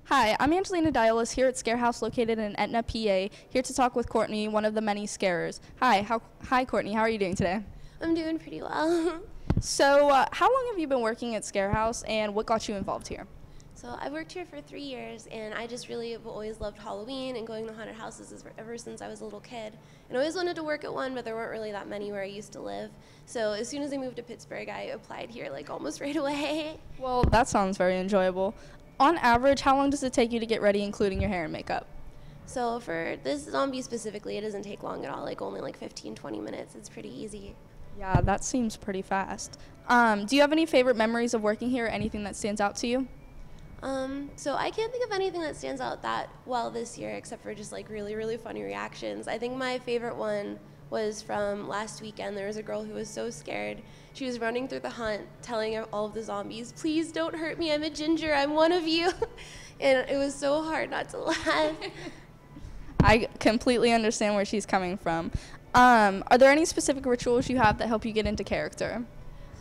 Hi, I'm Angelina Diolis here at Scare House located in Etna, PA, here to talk with Courtney, one of the many scarers. Hi, Courtney. How are you doing today? I'm doing pretty well. So, how long have you been working at Scare House, and what got you involved here? So I've worked here for 3 years, and I just really have always loved Halloween and going to haunted houses ever since I was a little kid. And I always wanted to work at one, but there weren't really that many where I used to live. So as soon as I moved to Pittsburgh, I applied here like almost right away. Well, that sounds very enjoyable. On average, how long does it take you to get ready, including your hair and makeup? So for this zombie specifically, it doesn't take long at all, like only like 15-20 minutes. It's pretty easy. Yeah, that seems pretty fast. Do you have any favorite memories of working here or anything that stands out to you? So I can't think of anything that stands out that well this year except for just like really, really funny reactions. I think my favorite one was from last weekend. There was a girl who was so scared. She was running through the hunt telling all of the zombies, "Please don't hurt me, I'm a ginger, I'm one of you." And it was so hard not to laugh. I completely understand where she's coming from. Are there any specific rituals you have that help you get into character?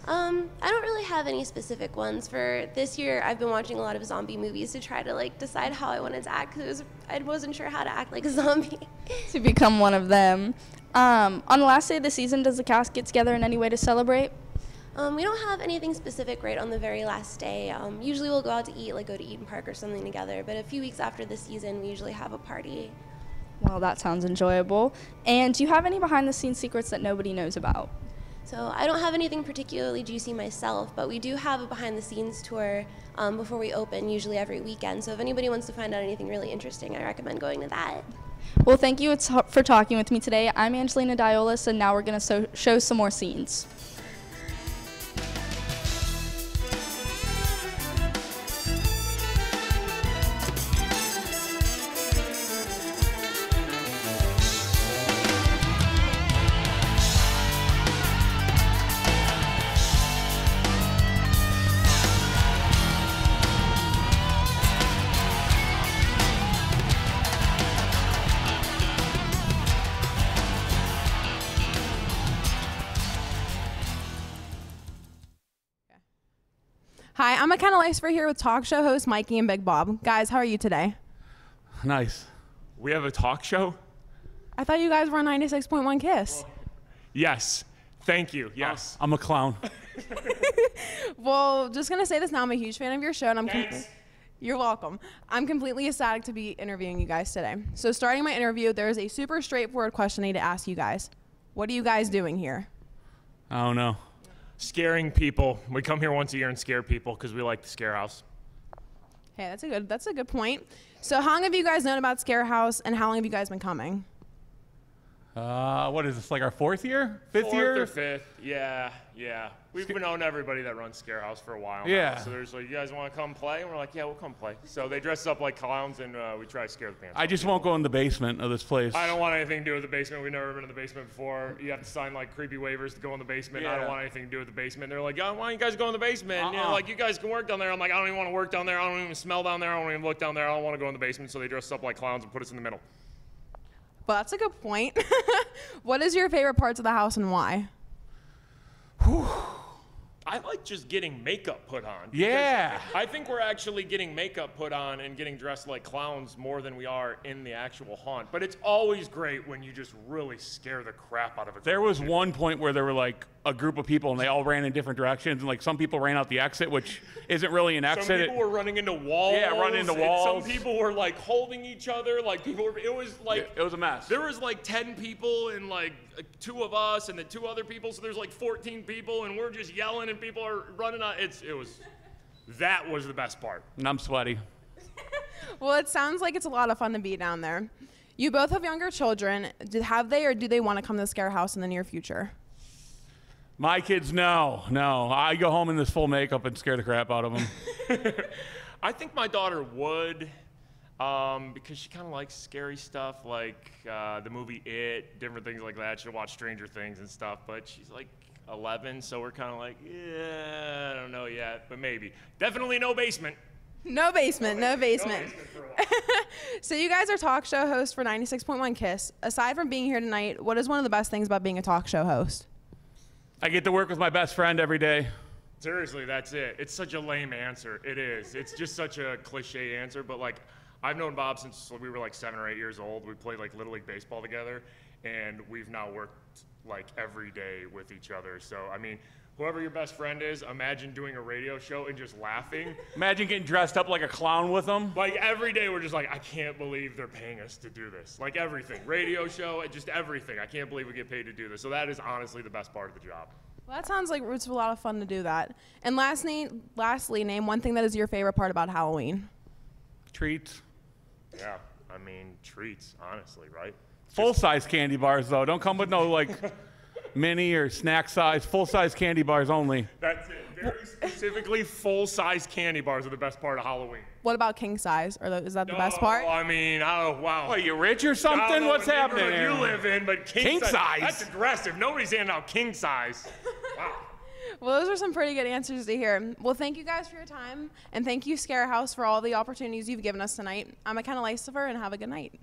I don't really have any specific ones. For this year, I've been watching a lot of zombie movies to try to like decide how I wanted to act, because I wasn't sure how to act like a zombie. To become one of them. On the last day of the season, does the cast get together in any way to celebrate? We don't have anything specific right on the very last day. Usually we'll go out to eat, like go to Eden Park or something together, but a few weeks after the season, we usually have a party. Well, that sounds enjoyable. And do you have any behind-the-scenes secrets that nobody knows about? So I don't have anything particularly juicy myself, but we do have a behind-the-scenes tour before we open, usually every weekend. So if anybody wants to find out anything really interesting, I recommend going to that. Well, thank you for talking with me today. I'm Angelina Diolis, and now we're going to show some more scenes. Hi, I'm McKenna Leisfer here with talk show host Mikey and Big Bob. Guys, how are you today? Nice. We have a talk show? I thought you guys were on 96.1 KISS. Yes. Thank you. Yes. I'm a clown. Well, just gonna say this now. I'm a huge fan of your show, and Thanks. You're welcome. I'm completely ecstatic to be interviewing you guys today. So starting my interview, there's a super straightforward question I need to ask you guys. What are you guys doing here? I don't know. Scaring people. We come here once a year and scare people because we like the Scare House. Hey, that's a good point. So how long have you guys known about Scare House, and how long have you guys been coming? What is this, like our 4th year? 5th year? 4th or 5th, yeah. We've known everybody that runs Scare House for a while Yeah. now. So there's like, you guys want to come play? And we're like, yeah, we'll come play. So they dress us up like clowns, and we try to scare the pants I just won't go in the basement of this place. I don't want anything to do with the basement. We've never been in the basement before. You have to sign like creepy waivers to go in the basement. I don't Yeah. want anything to do with the basement. They're like, oh, why don't you guys go in the basement? You know, like, you guys can work down there. I'm like, I don't even want to work down there. I don't even smell down there. I don't even look down there. I don't want to go in the basement. So they dress us up like clowns and put us in the middle. Well, that's a good point. What is your favorite parts of the house and why? I like just getting makeup put on. Yeah. I think we're actually getting makeup put on and getting dressed like clowns more than we are in the actual haunt. But it's always great when you just really scare the crap out of it. There was one point where there were like a group of people and they all ran in different directions, and like some people ran out the exit, which isn't really an exit. Some people were running into walls. Yeah, running into and walls. Some people were like holding each other. Like people were, it was like, it was a mess. There was like 10 people and like 2 of us and then 2 other people. So there's like 14 people and we're just yelling and people are running on. That was the best part. And I'm sweaty. Well, it sounds like it's a lot of fun to be down there. You both have younger children. Have they, or do they want to come to the Scare House in the near future? My kids, no. I go home in this full makeup and scare the crap out of them. I think my daughter would, because she kind of likes scary stuff, like the movie It, different things like that. She'll watch Stranger Things and stuff, but she's like 11, so we're kind of like, yeah, I don't know yet, but maybe. Definitely no basement. No basement. So you guys are talk show hosts for 96.1 KISS. Aside from being here tonight, what is one of the best things about being a talk show host? I get to work with my best friend every day. Seriously, that's it. It's such a lame answer. It is. It's just such a cliche answer, but like, I've known Bob since we were like 7 or 8 years old. We played like Little League Baseball together, and we've now worked like every day with each other. So, I mean, whoever your best friend is, imagine doing a radio show and just laughing. Imagine getting dressed up like a clown with them. Like every day we're just like, I can't believe they're paying us to do this. Like everything, radio show, just everything. I can't believe we get paid to do this. So that is honestly the best part of the job. Well, that sounds like it's a lot of fun to do that. And lastly, name one thing that is your favorite part about Halloween. Treats. Yeah, I mean, treats, honestly, right? Full-size candy bars, though. Don't come with no, like, mini or snack size. Full-size candy bars only. That's it. Very specifically, full-size candy bars are the best part of Halloween. What about king size? Is that the best part? I mean, oh, wow. Are you rich or something? I don't know What's what happening neighborhood here? you live in, but king size? That's aggressive. Nobody's handing out king size. Wow. Well, those are some pretty good answers to hear. Well, thank you guys for your time, and thank you, Scare House, for all the opportunities you've given us tonight. I'm McKenna Leistifer, and have a good night.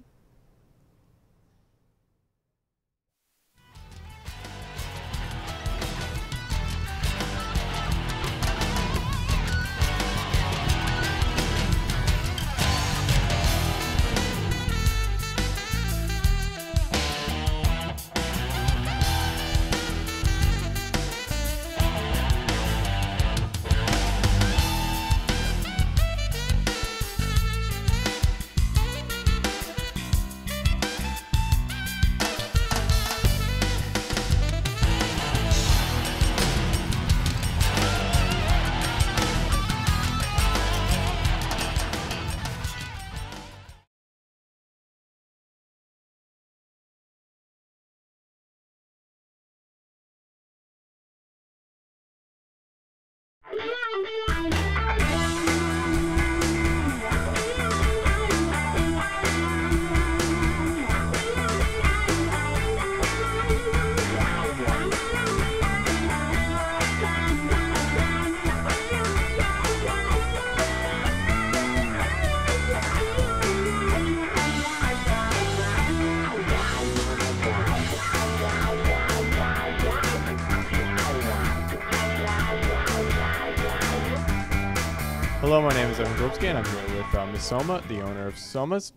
Hello, my name is Evan Grobsky, and I'm here with Ms. Soma, the owner of Soma's.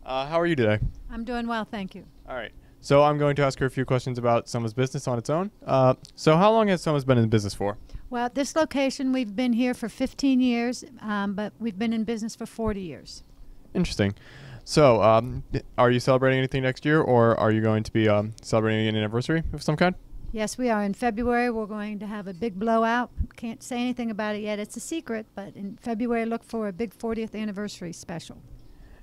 How are you today? I'm doing well, thank you. All right. So I'm going to ask her a few questions about Soma's business on its own. So how long has Soma's been in business for? Well, at this location, we've been here for 15 years, but we've been in business for 40 years. Interesting. So are you celebrating anything next year, or are you going to be celebrating an anniversary of some kind? Yes, we are. In February, we're going to have a big blowout. Can't say anything about it yet. It's a secret, but in February, look for a big 40th anniversary special.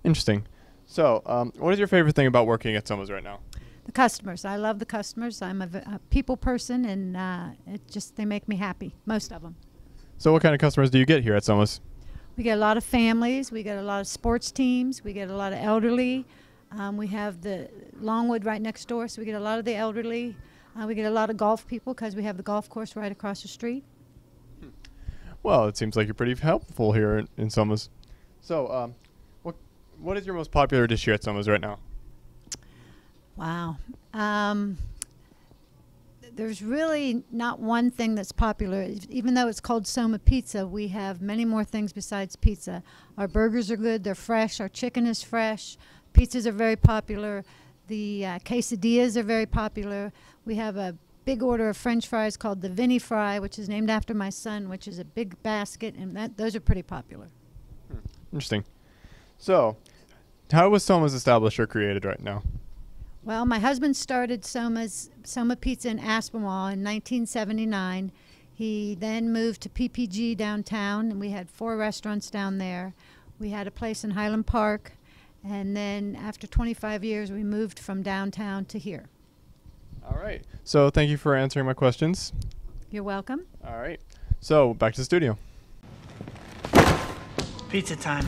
Interesting. So what is your favorite thing about working at Soma's right now? The customers. I love the customers. I'm a people person, and they make me happy, most of them. So what kind of customers do you get here at Soma's? We get a lot of families. We get a lot of sports teams. We get a lot of elderly. We have the Longwood right next door, so we get a lot of the elderly. We get a lot of golf people because we have the golf course right across the street. Well, it seems like you're pretty helpful here in Soma's. So what is your most popular dish here at Soma's right now? Wow. There's really not one thing that's popular. Even though it's called Soma Pizza, we have many more things besides pizza. Our burgers are good. They're fresh. Our chicken is fresh. Pizzas are very popular. The quesadillas are very popular. We have a big order of French fries called the Vinny Fry, which is named after my son, which is a big basket, and those are pretty popular. Interesting. So how was Soma's established or created right now? Well, my husband started Soma Pizza in Aspinwall in 1979. He then moved to PPG downtown, and we had 4 restaurants down there. We had a place in Highland Park, and then after 25 years, we moved from downtown to here. All right. So thank you for answering my questions. You're welcome. All right. So back to the studio. Pizza time.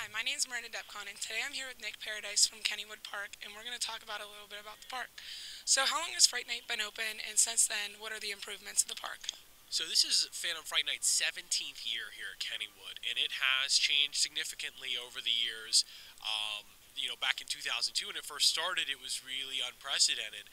My name is Miranda Depcon, and today I'm here with Nick Paradise from Kennywood Park, and we're going to talk about a little bit about the park. So how long has Fright Night been open, and since then, what are the improvements of the park? So this is Phantom Fright Night's 17th year here at Kennywood, and it has changed significantly over the years. Back in 2002 when it first started, it was really unprecedented.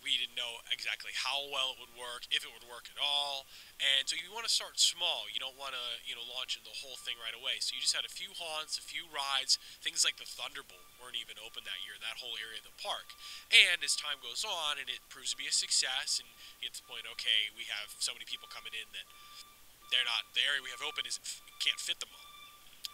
We didn't know exactly how well it would work, if it would work at all, and so you want to start small. You don't want to, launch into the whole thing right away. So you just had a few haunts, a few rides, things like the Thunderbolt weren't even open that year, that whole area of the park. And as time goes on, and it proves to be a success, and you get to the point, okay, we have so many people coming in that the area we have open can't fit them all.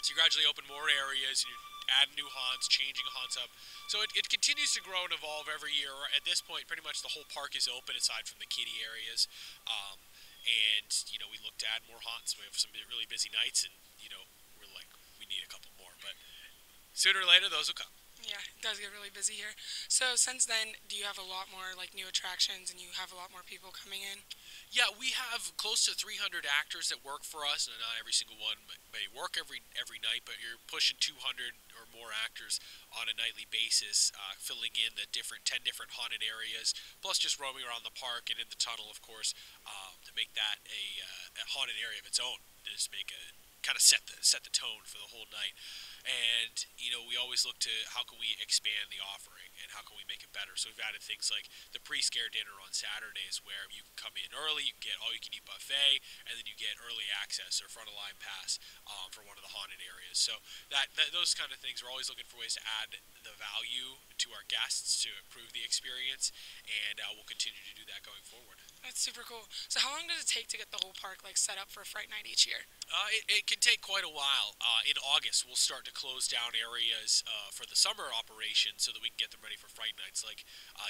So you gradually open more areas, and you're adding new haunts, changing haunts up. So it continues to grow and evolve every year. At this point, pretty much the whole park is open aside from the kiddie areas. And, we look to add more haunts. We have some really busy nights, and, we're like, we need a couple more. But sooner or later, those will come. Yeah, it does get really busy here. So since then, do you have a lot more new attractions, and you have a lot more people coming in? Yeah, we have close to 300 actors that work for us, and not every single one may work every night, but you're pushing 200 or more actors on a nightly basis, filling in the 10 different haunted areas, plus just roaming around the park and in the tunnel, of course, to make that a haunted area of its own. To just kind of set the tone for the whole night. And, we always look to how can we expand the offering and how can we make it better. So we've added things like the pre-scare dinner on Saturdays where you can come in early, you can get all-you-can-eat buffet, and then you get early access or front-of-line pass for one of the haunted areas. So those kind of things, we're always looking for ways to add the value to our guests to improve the experience, and we'll continue to do that going forward. That's super cool. So how long does it take to get the whole park set up for Fright Night each year? It can take quite a while. In August, we'll start to close down areas for the summer operation so that we can get them ready for Fright Nights.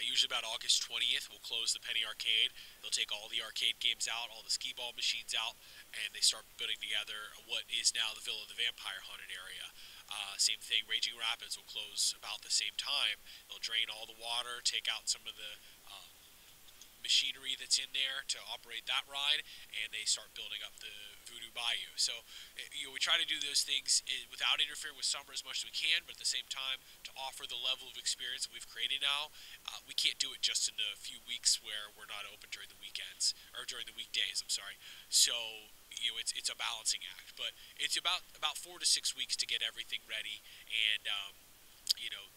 Usually about August 20th, we'll close the Penny Arcade. They'll take all the arcade games out, all the skee ball machines out, and they start putting together what is now the Villa of the Vampire haunted area. Same thing, Raging Rapids will close about the same time. They'll drain all the water, take out some of the machinery that's in there to operate that ride, and they start building up the Voodoo Bayou. So we try to do those things without interfering with summer as much as we can, but at the same time to offer the level of experience that we've created now. We can't do it just in a few weeks where we're not open during the weekends or during the weekdays. I'm sorry. So it's a balancing act, but it's about 4 to 6 weeks to get everything ready, and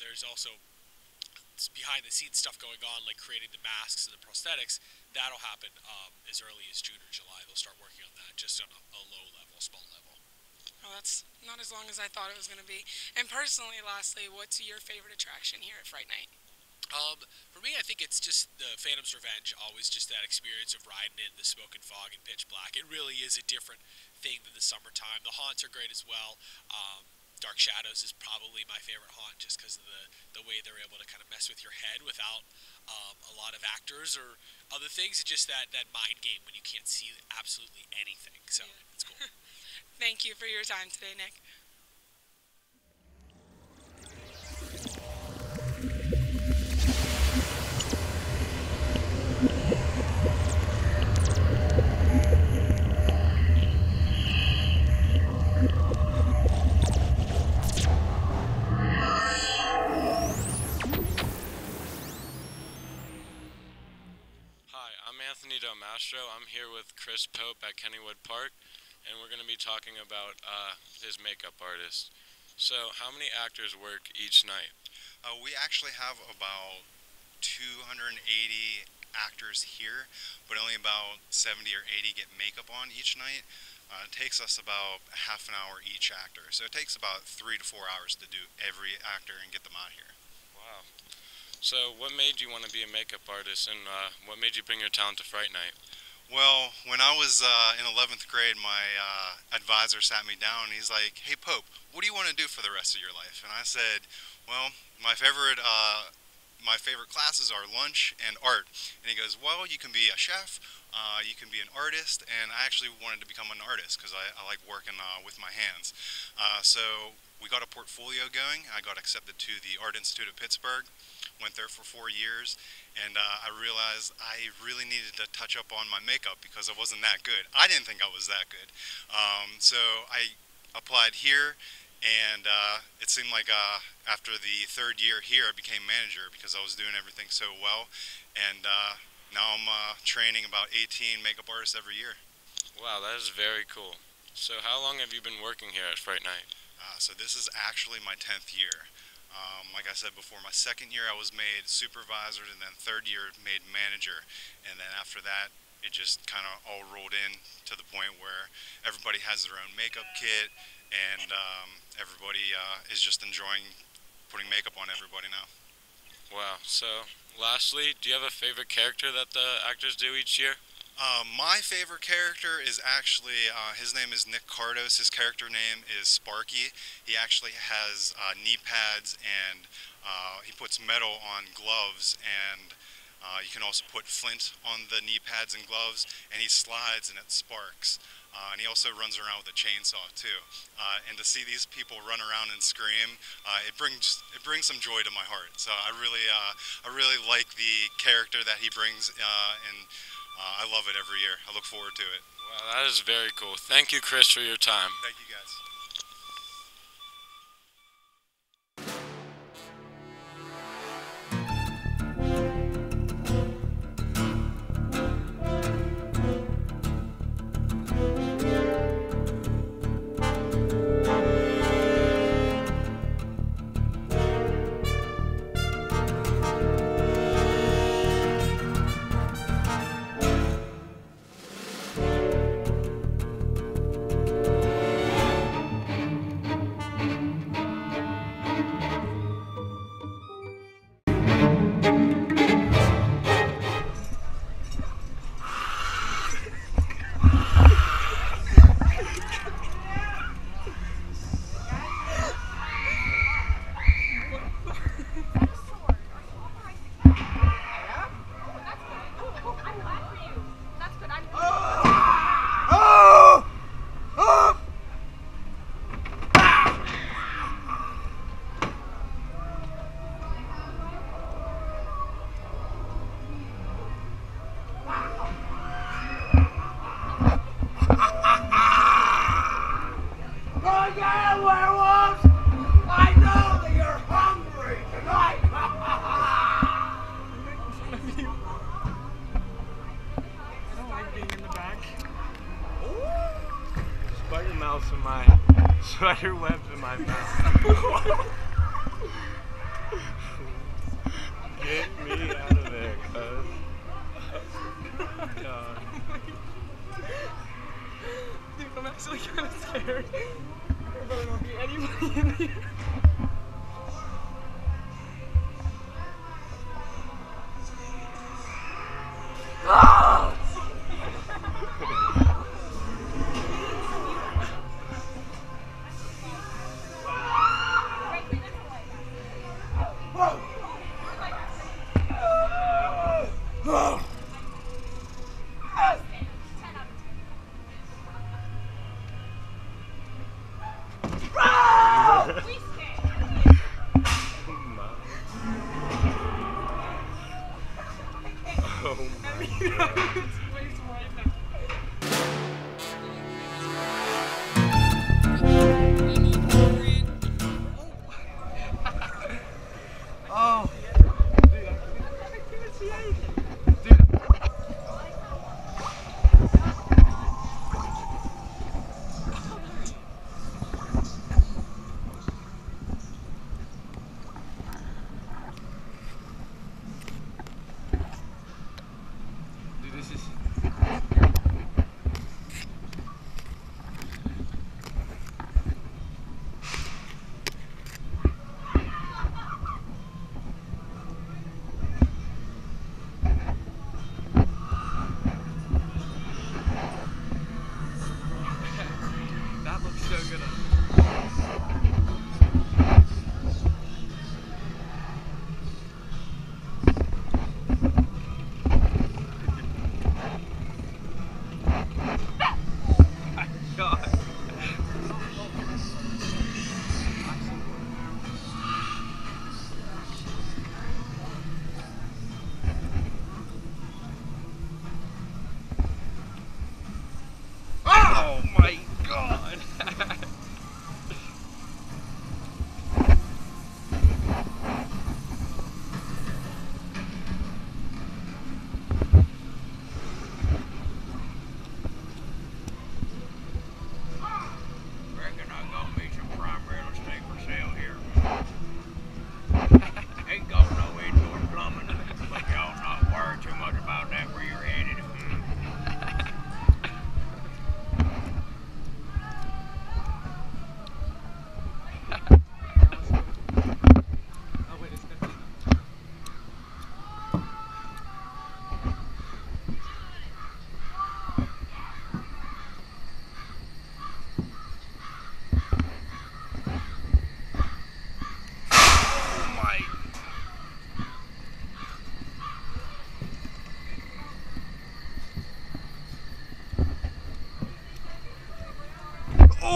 there's also behind the scenes stuff going on, like creating the masks and the prosthetics. That'll happen as early as June or July. They'll start working on that just on a low level, small level. Well, that's not as long as I thought it was going to be. And personally, lastly, what's your favorite attraction here at Fright Night? For me, I think it's just the Phantom's Revenge, always just that experience of riding in the smoke and fog and pitch black. It really is a different thing than the summertime. The haunts are great as well. Dark Shadows is probably my favorite haunt just because of the way they're able to kind of mess with your head without a lot of actors or other things. It's just that mind game when you can't see absolutely anything. So it's cool. Thank you for your time today, Nick. Anthony Del Mastro. I'm here with Chris Pope at Kennywood Park, and we're going to be talking about his makeup artist. So, how many actors work each night? We actually have about 280 actors here, but only about 70 or 80 get makeup on each night. It takes us about half an hour each actor, so it takes about 3 to 4 hours to do every actor and get them out here. Wow. So what made you want to be a makeup artist, and what made you bring your talent to Fright Night? Well, when I was in 11th grade, my advisor sat me down and he's like, "Hey Pope, what do you want to do for the rest of your life?" And I said, "Well, my favorite classes are lunch and art." And he goes, "Well, you can be a chef, you can be an artist," and I actually wanted to become an artist because I like working with my hands. So we got a portfolio going. I got accepted to the Art Institute of Pittsburgh, went there for 4 years, and I realized I really needed to touch up on my makeup because I wasn't that good. I didn't think I was that good. So I applied here, and it seemed like after the 3rd year here, I became manager because I was doing everything so well, and now I'm training about 18 makeup artists every year. Wow, that is very cool. So how long have you been working here at Fright Night? So this is actually my 10th year. Like I said before, my 2nd year I was made supervisor, and then 3rd year made manager, and then after that it just kind of all rolled in to the point where everybody has their own makeup kit, and everybody is just enjoying putting makeup on everybody now. Wow. So lastly, do you have a favorite character that the actors do each year? My favorite character is actually, his name is Nick Cardos. His character name is Sparky. He actually has knee pads, and he puts metal on gloves, and you can also put flint on the knee pads and gloves, and he slides and it sparks. And he also runs around with a chainsaw too. And to see these people run around and scream, it brings some joy to my heart. So I really like the character that he brings, and I love it every year. I look forward to it. Wow, that is very cool. Thank you, Chris, for your time. Thank you, guys. In my spider webs in my mouth. Get me out of there, cuz. God. Dude, I'm actually kind of scared. There better not be anybody in here.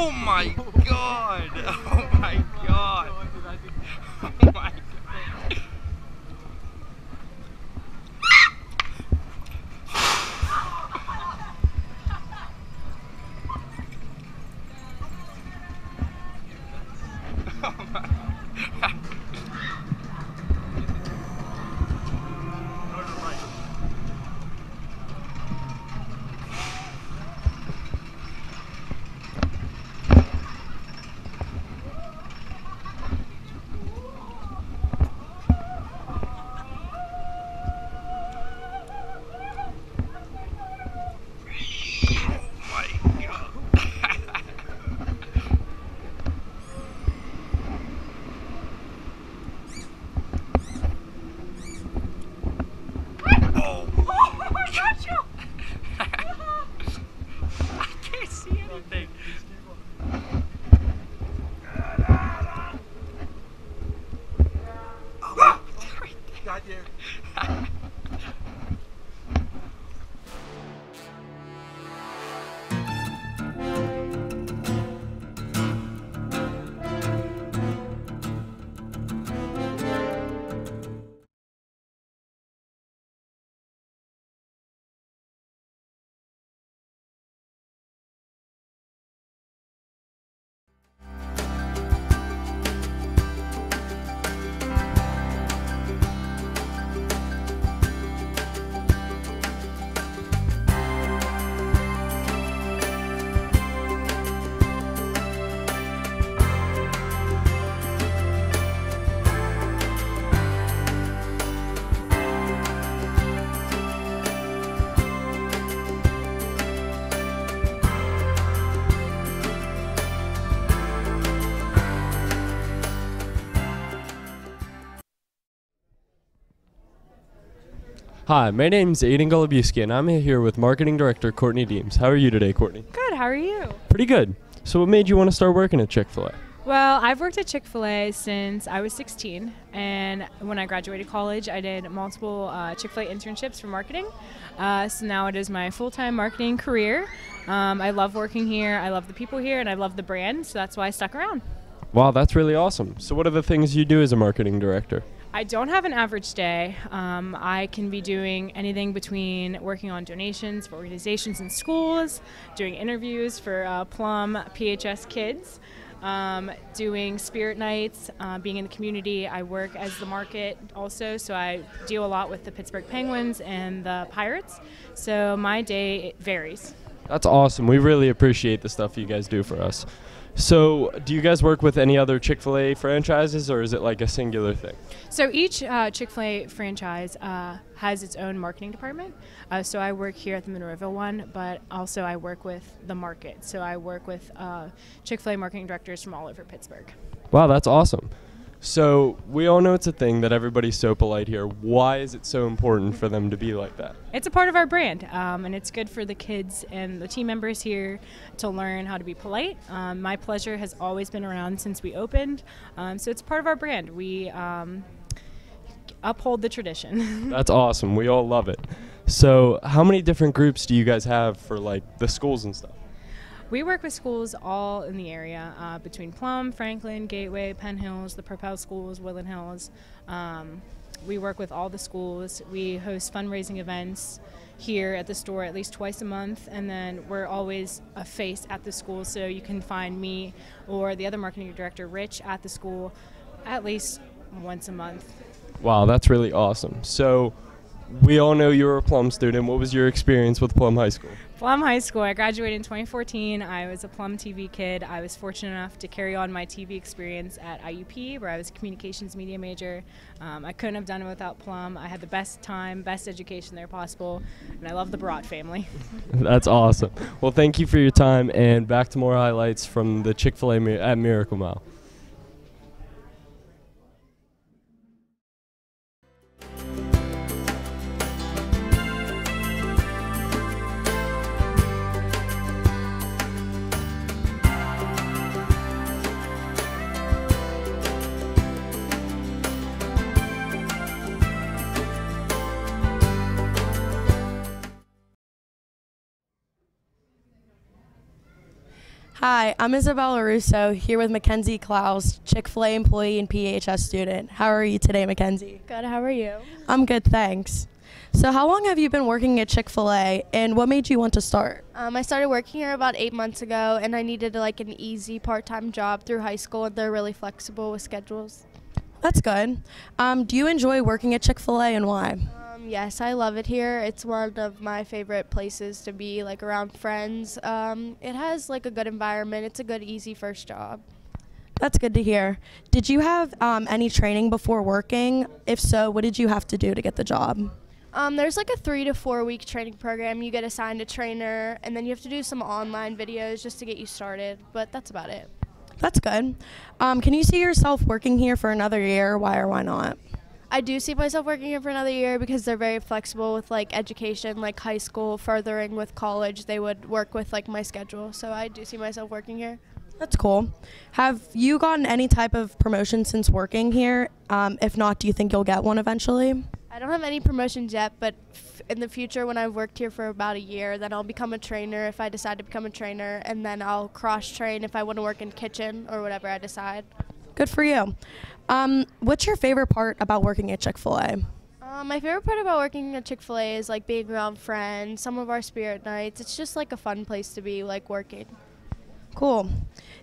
Oh my god! Oh my god! Oh my god! Hi, my name's Aiden Golubuski, and I'm here with Marketing Director Courtney Deems. How are you today, Courtney? Good, how are you? Pretty good. So what made you want to start working at Chick-fil-A? Well, I've worked at Chick-fil-A since I was 16, and when I graduated college, I did multiple Chick-fil-A internships for marketing. So now it is my full-time marketing career. I love working here, I love the people here, and I love the brand, so that's why I stuck around. Wow, that's really awesome. So what are the things you do as a marketing director? I don't have an average day. I can be doing anything between working on donations for organizations and schools, doing interviews for Plum PHS kids, doing spirit nights, being in the community. I work as the market also, so I deal a lot with the Pittsburgh Penguins and the Pirates. So my day, it varies. That's awesome. We really appreciate the stuff you guys do for us. So do you guys work with any other Chick-fil-A franchises, or is it like a singular thing? So each Chick-fil-A franchise has its own marketing department. So I work here at the Monroeville one, but also I work with the market. So I work with Chick-fil-A marketing directors from all over Pittsburgh. Wow, that's awesome. So we all know it's a thing that everybody's so polite here. Why is it so important for them to be like that? It's a part of our brand, and it's good for the kids and the team members here to learn how to be polite. My Pleasure has always been around since we opened, so it's part of our brand. We uphold the tradition. That's awesome. We all love it. So how many different groups do you guys have for like the schools and stuff? We work with schools all in the area, between Plum, Franklin, Gateway, Penn Hills, the Propel schools, Woodland Hills. We work with all the schools. We host fundraising events here at the store at least twice a month, and then we're always a face at the school, so you can find me or the other marketing director, Rich, at the school at least once a month. Wow, that's really awesome. So we all know you're a Plum student. What was your experience with Plum High School? Plum High School. I graduated in 2014. I was a Plum TV kid. I was fortunate enough to carry on my TV experience at IUP, where I was a communications media major. I couldn't have done it without Plum. I had the best time, best education there possible, and I love the Barot family. That's awesome. Well, thank you for your time, and back to more highlights from the Chick-fil-A at Miracle Mile. Hi, I'm Isabella Russo, here with Mackenzie Klaus, Chick-fil-A employee and PHS student. How are you today, Mackenzie? Good, how are you? I'm good, thanks. So how long have you been working at Chick-fil-A, and what made you want to start? I started working here about 8 months ago, and I needed like an easy part-time job through high school, and they're really flexible with schedules. That's good. Do you enjoy working at Chick-fil-A, and why? Yes, I love it here. It's one of my favorite places to be, like around friends. It has like a good environment. It's a good, easy first job. That's good to hear. Did you have any training before working? If so, what did you have to do to get the job? There's like a 3 to 4 week training program. You get assigned a trainer, and then you have to do some online videos just to get you started, but that's about it. That's good. Can you see yourself working here for another year? Why or why not? I do see myself working here for another year because they're very flexible with like education, like high school, furthering with college. They would work with like my schedule, so I do see myself working here. That's cool. Have you gotten any type of promotion since working here? If not, do you think you'll get one eventually? I don't have any promotions yet, but in the future when I've worked here for about a year, then I'll become a trainer if I decide to become a trainer, and then I'll cross-train if I want to work in kitchen or whatever I decide. Good for you. What's your favorite part about working at Chick-fil-A? My favorite part about working at Chick-fil-A is like being around friends, some of our spirit nights. It's just like a fun place to be, like working. Cool.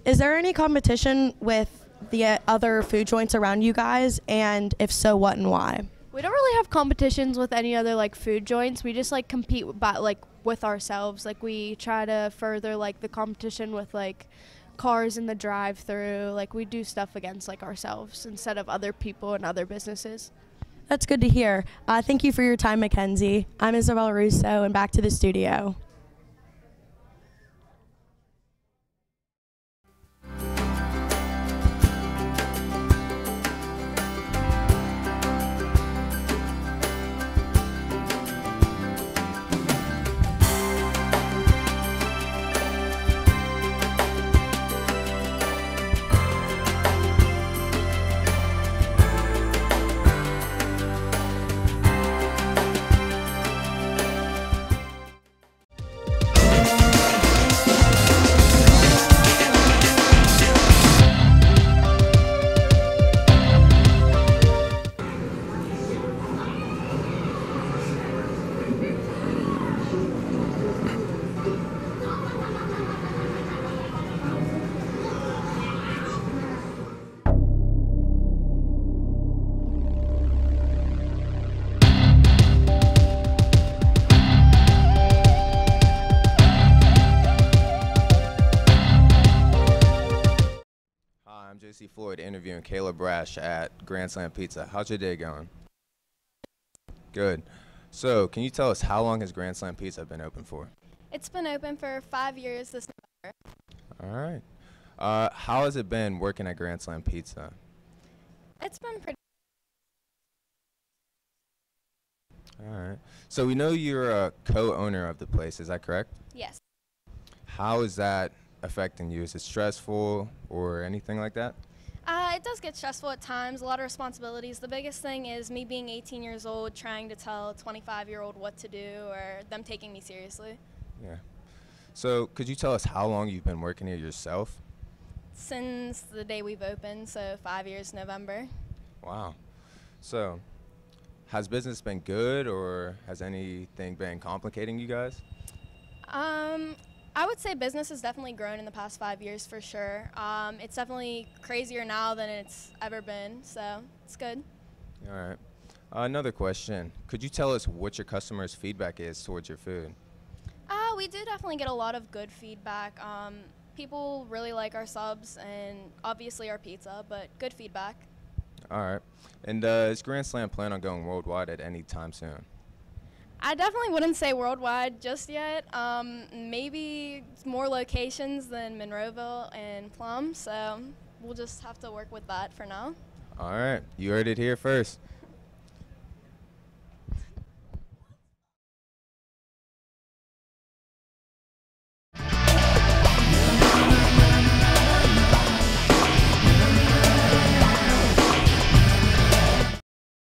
Is there any competition with the other food joints around you guys? And if so, what and why? We don't really have competitions with any other like food joints. We just like compete with ourselves. Like we try to further like the competition with like cars in the drive-through. Like we do stuff against like ourselves instead of other people and other businesses. That's good to hear. Thank you for your time, Mackenzie. I'm Isabel Russo, and back to the studio. I'm JC Floyd interviewing Caleb Brash at Grand Slam Pizza. How's your day going? Good. So, can you tell us how long has Grand Slam Pizza been open for? It's been open for 5 years this November. All right. How has it been working at Grand Slam Pizza? It's been pretty. All right. So we know you're a co-owner of the place, is that correct? Yes. How is that affecting you? Is it stressful or anything like that? It does get stressful at times, a lot of responsibilities. The biggest thing is me being 18 years old, trying to tell a 25-year-old what to do, or them taking me seriously. Yeah. So could you tell us how long you've been working here yourself? Since the day we've opened, so 5 years November. Wow. So has business been good, or has anything been complicating you guys? I would say business has definitely grown in the past 5 years for sure. It's definitely crazier now than it's ever been, so it's good. All right. Another question. Could you tell us what your customers' feedback is towards your food? We do definitely get a lot of good feedback. People really like our subs and obviously our pizza, but good feedback. All right. And is Grand Slam plan on going worldwide at any time soon? I definitely wouldn't say worldwide just yet. Maybe more locations than Monroeville and Plum, so we'll just have to work with that for now. All right. You heard it here first.